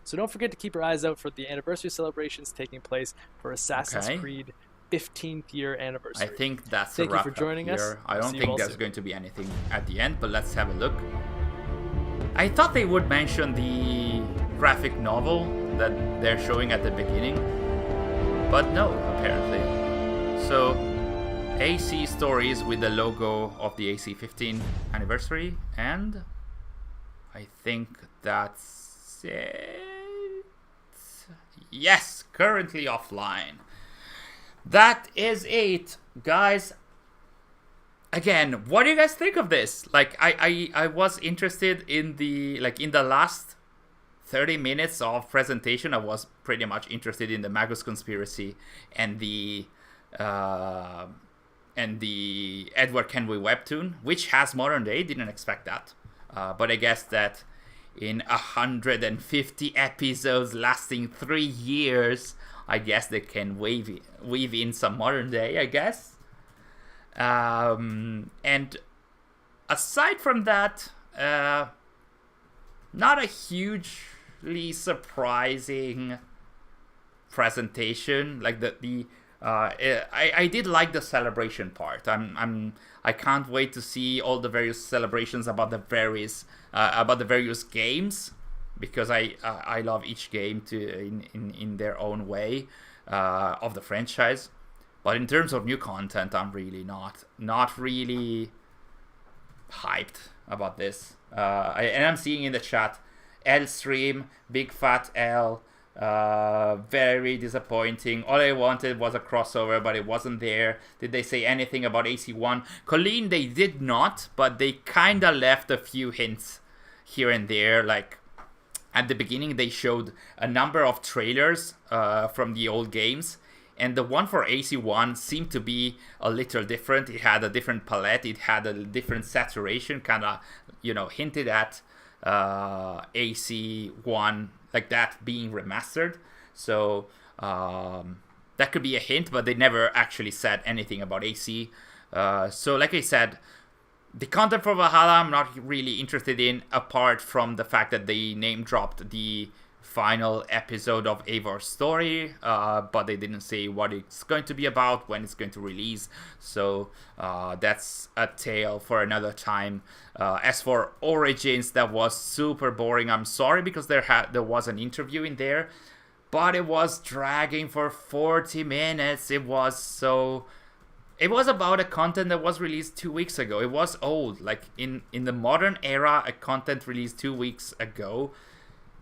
So don't forget to keep your eyes out for the anniversary celebrations taking place for Assassin's Okay. Creed 15th year anniversary. I think that's Thank a you wrap for joining up us. here. I We'll don't see you think all there's soon. going to be anything at the end, but let's have a look. I thought they would mention the graphic novel that they're showing at the beginning, but no, apparently. So, AC stories with the logo of the AC 15th anniversary, and I think that's it. Yes, currently offline. That is it, guys. Again, what do you guys think of this? Like, I was interested in the last 30 minutes of presentation. I was pretty much interested in the Magus conspiracy and the Edward Kenway webtoon, which has modern day. Didn't expect that, but I guess that in 150 episodes lasting 3 years, I guess they can weave in some modern day, I guess. And aside from that, not a hugely surprising presentation. Like I did like the celebration part. I can't wait to see all the various celebrations about the various games, because I love each game in their own way of the franchise. But in terms of new content, I'm really not really hyped about this. And I'm seeing in the chat, L stream, big fat L, very disappointing. All I wanted was a crossover, but it wasn't there. Did they say anything about AC1? Colleen, they did not, but they kinda left a few hints here and there. Like at the beginning, they showed a number of trailers from the old games. And the one for AC1 seemed to be a little different. It had a different palette. It had a different saturation, kind of, hinted at AC1 like that being remastered. So that could be a hint, but they never actually said anything about AC. So like I said, the content for Valhalla I'm not really interested in, apart from the fact that they name dropped the final episode of Eivor's story, but they didn't say what it's going to be about, when it's going to release. So that's a tale for another time. As for Origins, that was super boring. I'm sorry, because there was an interview in there, but it was dragging for 40 minutes. It was about a content that was released 2 weeks ago. It was old. Like in the modern era, a content released 2 weeks ago,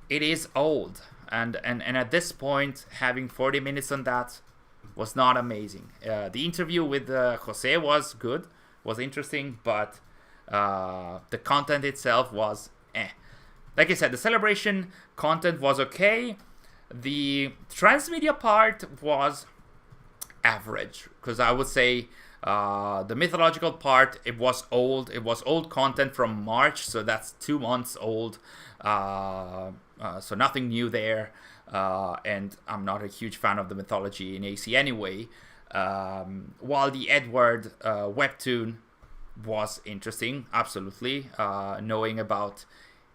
it is old, and at this point, having 40 minutes on that was not amazing. The interview with Jose was good, was interesting, but the content itself was Like I said, the celebration content was okay. The transmedia part was average, because I would say The mythological part, it was old. It was old content from March, so that's 2 months old. So nothing new there. And I'm not a huge fan of the mythology in AC anyway. While the Edward webtoon was interesting, absolutely. Knowing about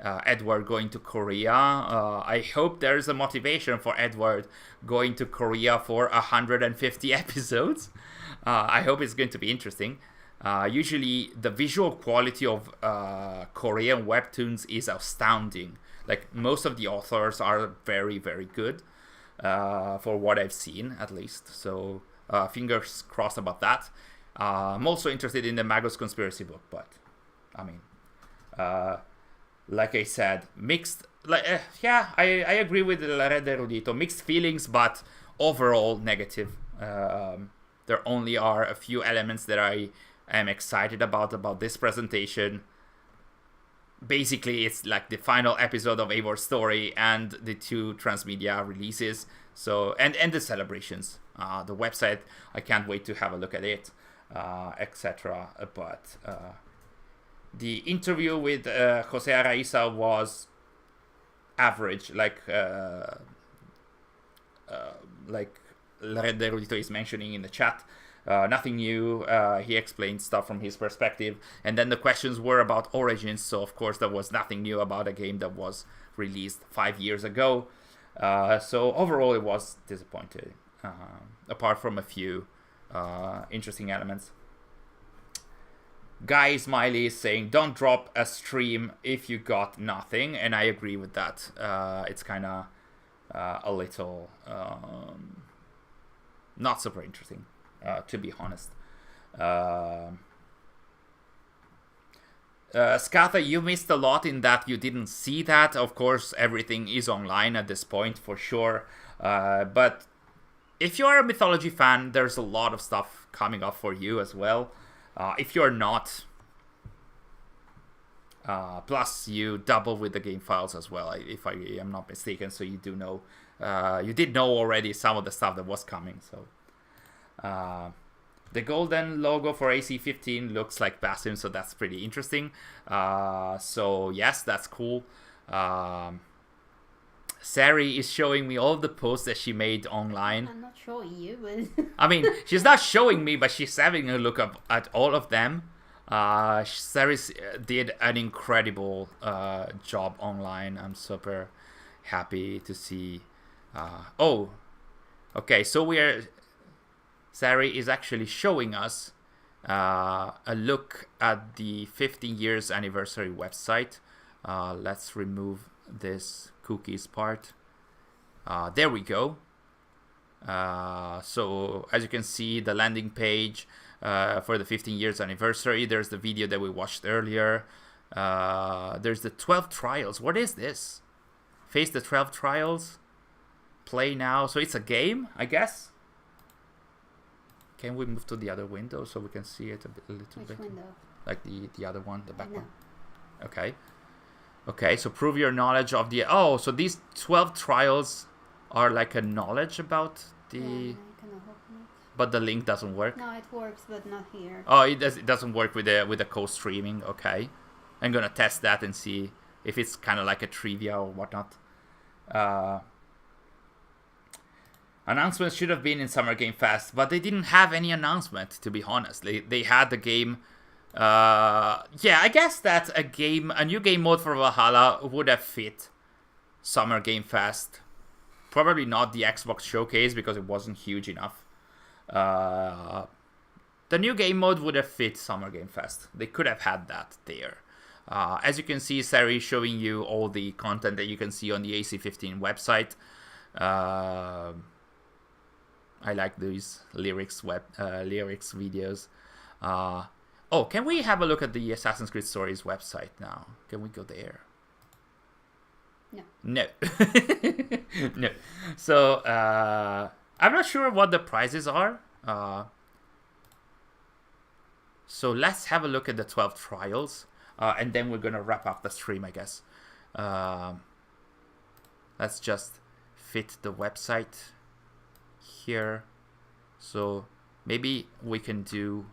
Edward going to Korea. I hope there is a motivation for Edward going to Korea for 150 episodes. I hope it's going to be interesting. Usually the visual quality of Korean webtoons is astounding. Like, most of the authors are very, very good, for what I've seen, at least. So fingers crossed about that. I'm also interested in the Magus Conspiracy book, but I mean, like I said, mixed. Like, yeah, I agree with La Red Erudito. Mixed feelings, but overall negative. There only are a few elements that I am excited about this presentation. Basically, it's like the final episode of Eivor's story and the 2 Transmedia releases. So and the celebrations. The website, I can't wait to have a look at it, etc. But the interview with Jose Araiza was average, like Red Erudito is mentioning in the chat. Nothing new. He explained stuff from his perspective, and then the questions were about Origins, so of course there was nothing new about a game that was released 5 years ago. So overall it was disappointing, apart from a few interesting elements. Guy Smiley is saying, don't drop a stream if you got nothing, and I agree with that. It's kind of a little not super interesting, to be honest. Skatha, you missed a lot in that you didn't see that. Of course, everything is online at this point, for sure. But if you're a mythology fan, there's a lot of stuff coming up for you as well. If you're not, plus you double with the game files as well, if I am not mistaken. So you do know, you did know already some of the stuff that was coming. So the golden logo for AC15 looks like Basim, so that's pretty interesting. So yes, that's cool. Sari is showing me all the posts that she made online. I'm not showing you, but I mean, she's not showing me, but she's having a look at all of them. Sari did an incredible job online. I'm super happy to see. Oh, okay. So Sari is actually showing us a look at the 15 years anniversary website. Let's remove this cookies part. There we go. So as you can see, the landing page for the 15 years anniversary. There's the video that we watched earlier. There's the 12 trials. What is this? Face the 12 trials. Play now. So it's a game, I guess. Can we move to the other window so we can see it a little bit? Which window? Like the other one, the back one. Okay. Okay, so prove your knowledge of the... Oh, so these 12 trials are like a knowledge about the... Yeah, I can open it. But the link doesn't work? No, it works, but not here. Oh, it doesn't work with the co-streaming. Okay. I'm gonna test that and see if it's kind of like a trivia or whatnot. Announcements should have been in Summer Game Fest, but they didn't have any announcement, to be honest. They had the game... yeah, I guess that a new game mode for Valhalla would have fit Summer Game Fest. Probably not the Xbox Showcase because it wasn't huge enough. The new game mode would have fit Summer Game Fest. They could have had that there. As you can see, Sari is showing you all the content that you can see on the AC15 website. I like these lyrics videos. Oh, can we have a look at the Assassin's Creed Stories website now? Can we go there? No. No. No. So, I'm not sure what the prizes are. So let's have a look at the 12 trials. And then we're going to wrap up the stream, I guess. Let's just fit the website here. So maybe we can do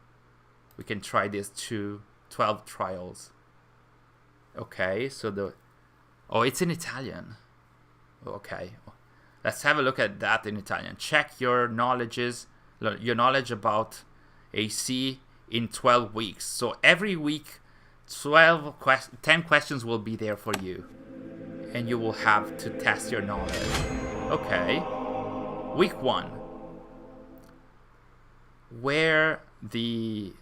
We can try this 12 trials. Okay, so the... Oh, it's in Italian. Okay. Let's have a look at that in Italian. Check your knowledge about AC in 12 weeks. So every week, 10 questions will be there for you. And you will have to test your knowledge. Okay. Week 1. Wear the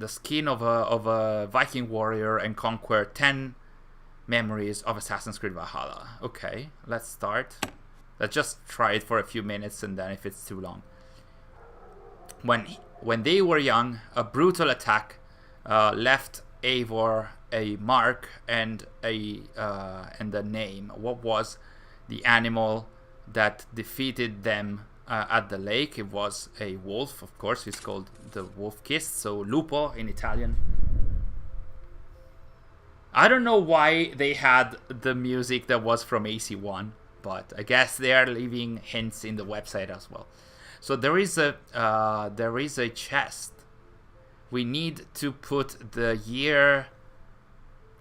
skin of a Viking warrior and conquer 10 memories of Assassin's Creed Valhalla. Okay, let's start. Let's just try it for a few minutes, and then if it's too long. When they were young, a brutal attack left Eivor a mark and a name. What was the animal that defeated them at the lake? It was a wolf, of course. It's called the wolf kiss, so lupo in Italian. I don't know why they had the music that was from AC1, but I guess they are leaving hints in the website as well. So there is a chest. We need to put the year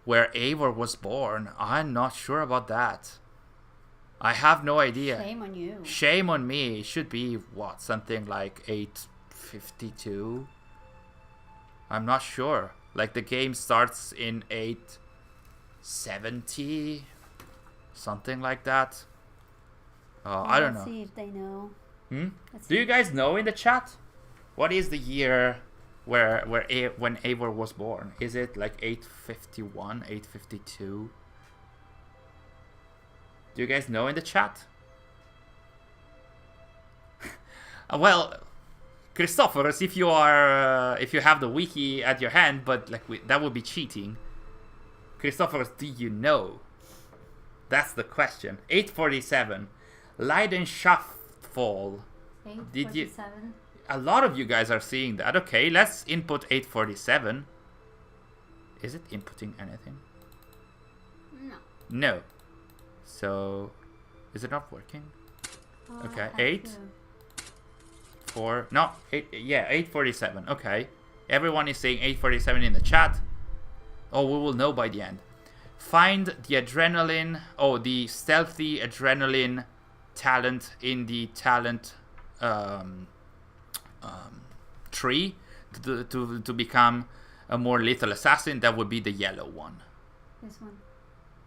where Eivor was born. I'm not sure about that. I have no idea. Shame on you. Shame on me. It should be, what, something like 852? I'm not sure. Like, the game starts in 870? Something like that. I don't know. Let's see if they know. Do you guys know in the chat? What is the year when Eivor was born? Is it like 851, 852? Do you guys know in the chat? Well, Christophorus, if you have the wiki at your hand, but like that would be cheating. Christophorus, do you know? That's the question. 847. Leidenschaftfall. 847. Did you? A lot of you guys are seeing that. Okay, let's input 847. Is it inputting anything? No. No. So, is it not working? Okay, 8, 4, no, 8, yeah, 847. Okay, everyone is saying 847 in the chat. Oh, we will know by the end. Find the adrenaline, the stealthy adrenaline talent in the talent tree to become a more lethal assassin. That would be the yellow one. This one.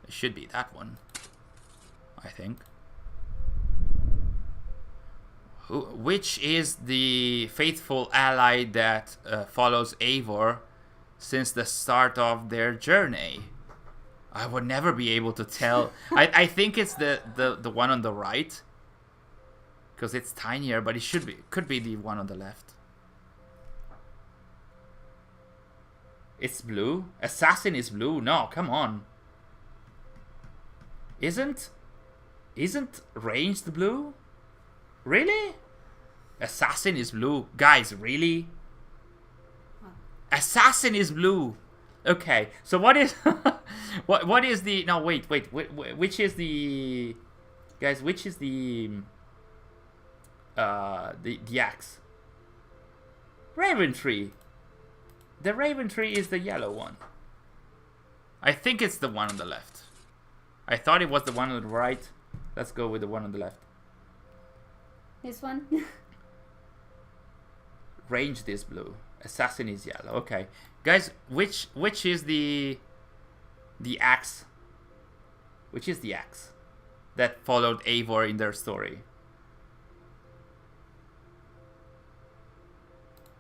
It should be that one, I think. Which is the faithful ally that follows Eivor since the start of their journey? I would never be able to tell. I think it's the one on the right, because it's tinier, but could be the one on the left. It's blue. Assassin is blue. No, come on. Isn't ranged blue? Really? Assassin is blue. Guys, really? Assassin is blue. Okay, so what is what is the... No, wait, which is the... Guys, which is the axe? Raven tree. The Raven tree is the yellow one. I think it's the one on the left. I thought it was the one on the right. Let's go with the one on the left. This one? Ranged is blue. Assassin is yellow. Okay. Guys, which is the axe? Which is the axe that followed Eivor in their story?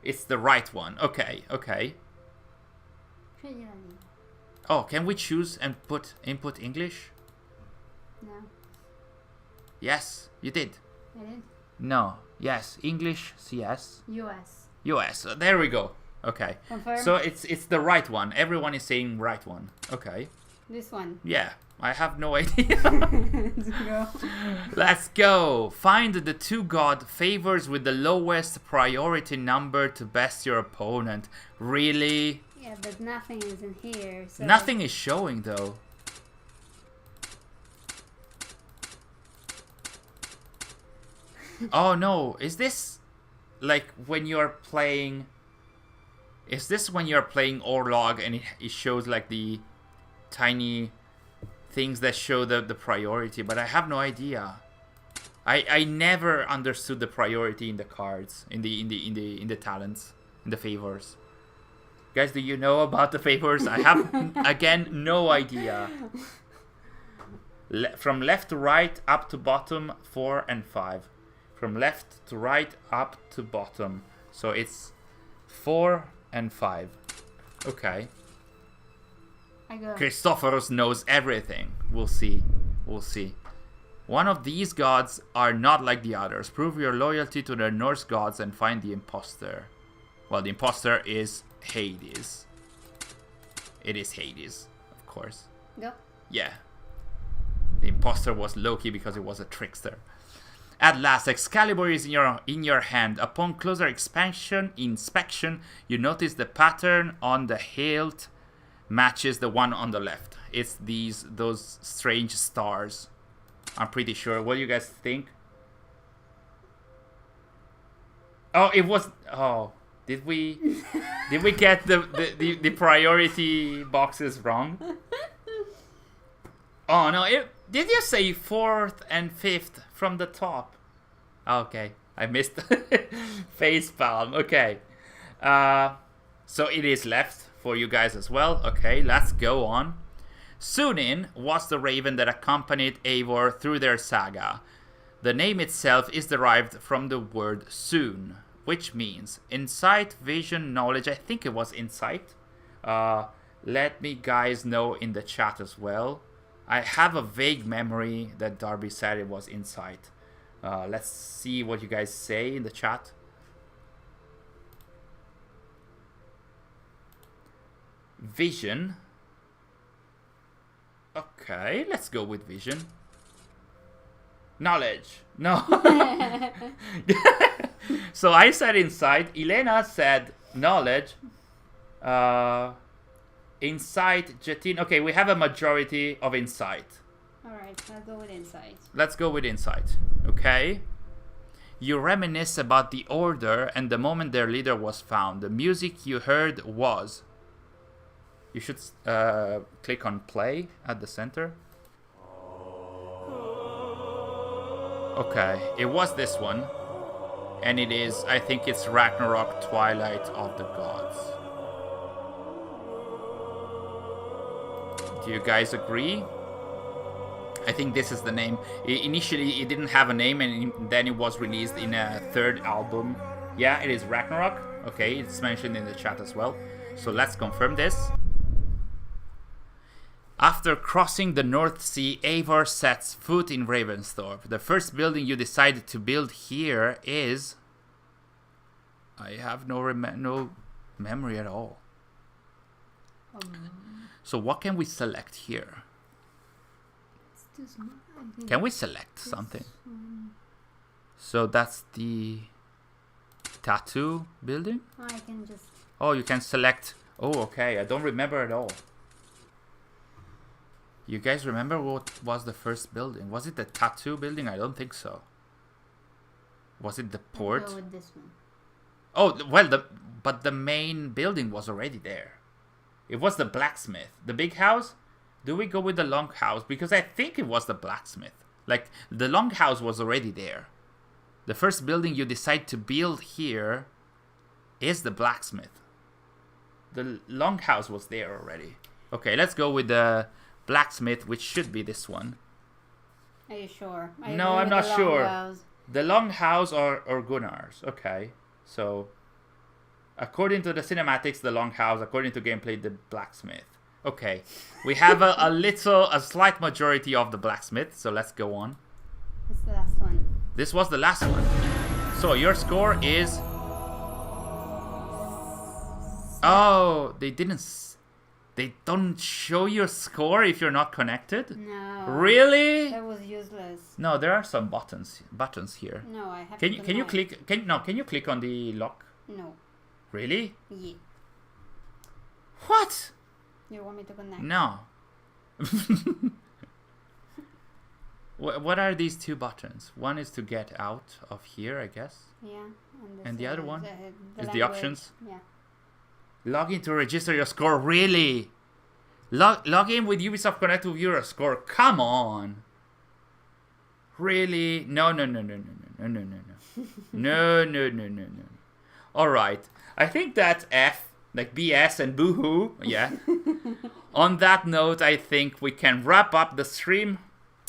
It's the right one. Okay, okay. Oh, can we choose and input English? No. Yes, you did. I did. No. Yes. English. CS. US. US. There we go. Okay. Confirm. So it's the right one. Everyone is saying right one. Okay. This one. Yeah. I have no idea. Let's go. Let's go. Find the two god favors with the lowest priority number to best your opponent. Really? Yeah, but nothing is in here. So nothing is showing though. Oh no, is this like when you're playing Is this when you're playing Orlog and it shows like the tiny things that show the priority? But I have no idea. I never understood the priority in the cards, in the talents, in the favors. Guys, do you know about the favors? I have again no idea. From left to right, up to bottom, 4 and 5. From left to right, up to bottom. So it's 4 and 5. Okay. Christopheros knows everything. We'll see. We'll see. One of these gods are not like the others. Prove your loyalty to the Norse gods and find the imposter. Well, the imposter is Hades. It is Hades, of course. Yep. Yeah. The imposter was Loki because he was a trickster. At last, Excalibur is in your hand. Upon closer inspection, you notice the pattern on the hilt matches the one on the left. It's those strange stars. I'm pretty sure. What do you guys think? Oh, it was. Oh, did we get the priority boxes wrong? Oh no! Did you say 4th and 5th from the top? Okay, I missed face palm. Okay, so it is left for you guys as well. Okay, let's go on. Sunin was the raven that accompanied Eivor through their saga. The name itself is derived from the word soon, which means insight, vision, knowledge. I think it was insight. Let me guys know in the chat as well. I have a vague memory that Darby said it was insight. Let's see what you guys say in the chat. Vision. Okay, let's go with vision. Knowledge. No. So I said insight. Elena said knowledge. Insight, Jetin. Okay, we have a majority of insight. Alright, I'll go with insight. Let's go with insight. Okay. You reminisce about the order and the moment their leader was found. The music you heard was... You should click on play at the center. Okay, it was this one. And it is, I think it's Ragnarok, Twilight of the Gods. Do you guys agree? I think this is the name. Initially, it didn't have a name, and then it was released in a 3rd album. Yeah, it is Ragnarok. Okay, it's mentioned in the chat as well. So let's confirm this. After crossing the North Sea, Eivor sets foot in Ravensthorpe. The first building you decided to build here is... I have no memory at all. So what can we select here? Can we select something? So that's the tattoo building? I can just... Oh, you can select... Oh, okay. I don't remember at all. You guys remember what was the first building? Was it the tattoo building? I don't think so. Was it the port? I'll go with this one. Oh, well, but the main building was already there. It was the blacksmith. The big house? Do we go with the long house? Because I think it was the blacksmith. Like, the long house was already there. The first building you decide to build here is the blacksmith. The long house was there already. Okay, let's go with the blacksmith, which should be this one. Are you sure? No, I'm not sure. The long house or Gunnar's. Okay, so according to the cinematics, the long house. According to gameplay, the blacksmith. Okay, we have a slight majority of the blacksmith. So let's go on. What's the last one? This was the last one. So your score is... Oh, they don't show your score if you're not connected? No. Really? That was useless. No, there are some buttons here. No, I have Can you click can you click on the lock? No. Really? Yeah. What? You want me to connect? No. What are these two buttons? One is to get out of here, I guess. Yeah. And the other one is the options. Yeah. Log in to register your score. Really? Log in with Ubisoft Connect to view your score. Come on. Really? No. No. All right. I think that F, like BS and boohoo, yeah. On that note, I think we can wrap up the stream.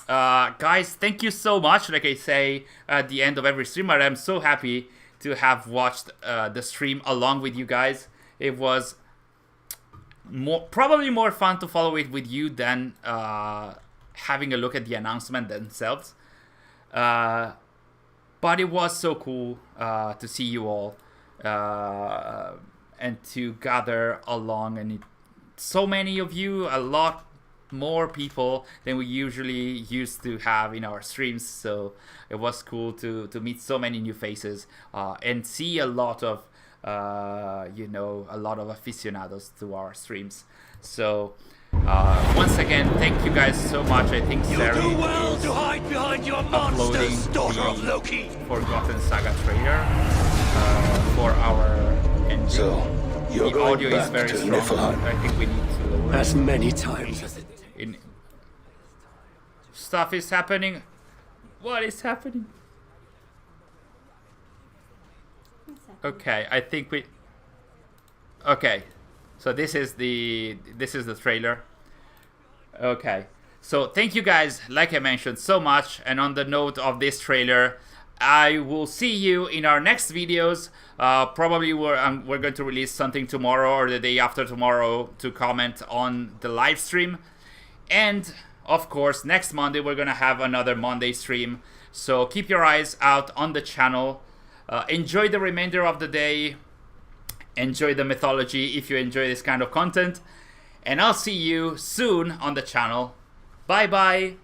Guys, thank you so much. Like I say at the end of every stream, I'm so happy to have watched the stream along with you guys. It was probably more fun to follow it with you than having a look at the announcement themselves. But it was so cool to see you all and to gather along, and so many of you, a lot more people than we usually used to have in our streams. So it was cool to meet so many new faces and see a lot of a lot of aficionados to our streams. So once again, thank you guys so much. I think Sarah do well to hide behind your monsters, daughter of Loki. Forgotten Saga trailer for our engine. So you're the going audio back is very to strong. Niflheim. I think we need to lower As many times as it stuff is happening. What is happening? Okay, I think we. Okay, so this is the trailer. Okay, so thank you guys, like I mentioned, so much. And on the note of this trailer, I will see you in our next videos. Probably we're going to release something tomorrow or the day after tomorrow to comment on the live stream. And of course, next Monday we're gonna have another Monday stream. So keep your eyes out on the channel. Enjoy the remainder of the day. Enjoy the mythology if you enjoy this kind of content. And I'll see you soon on the channel. Bye bye.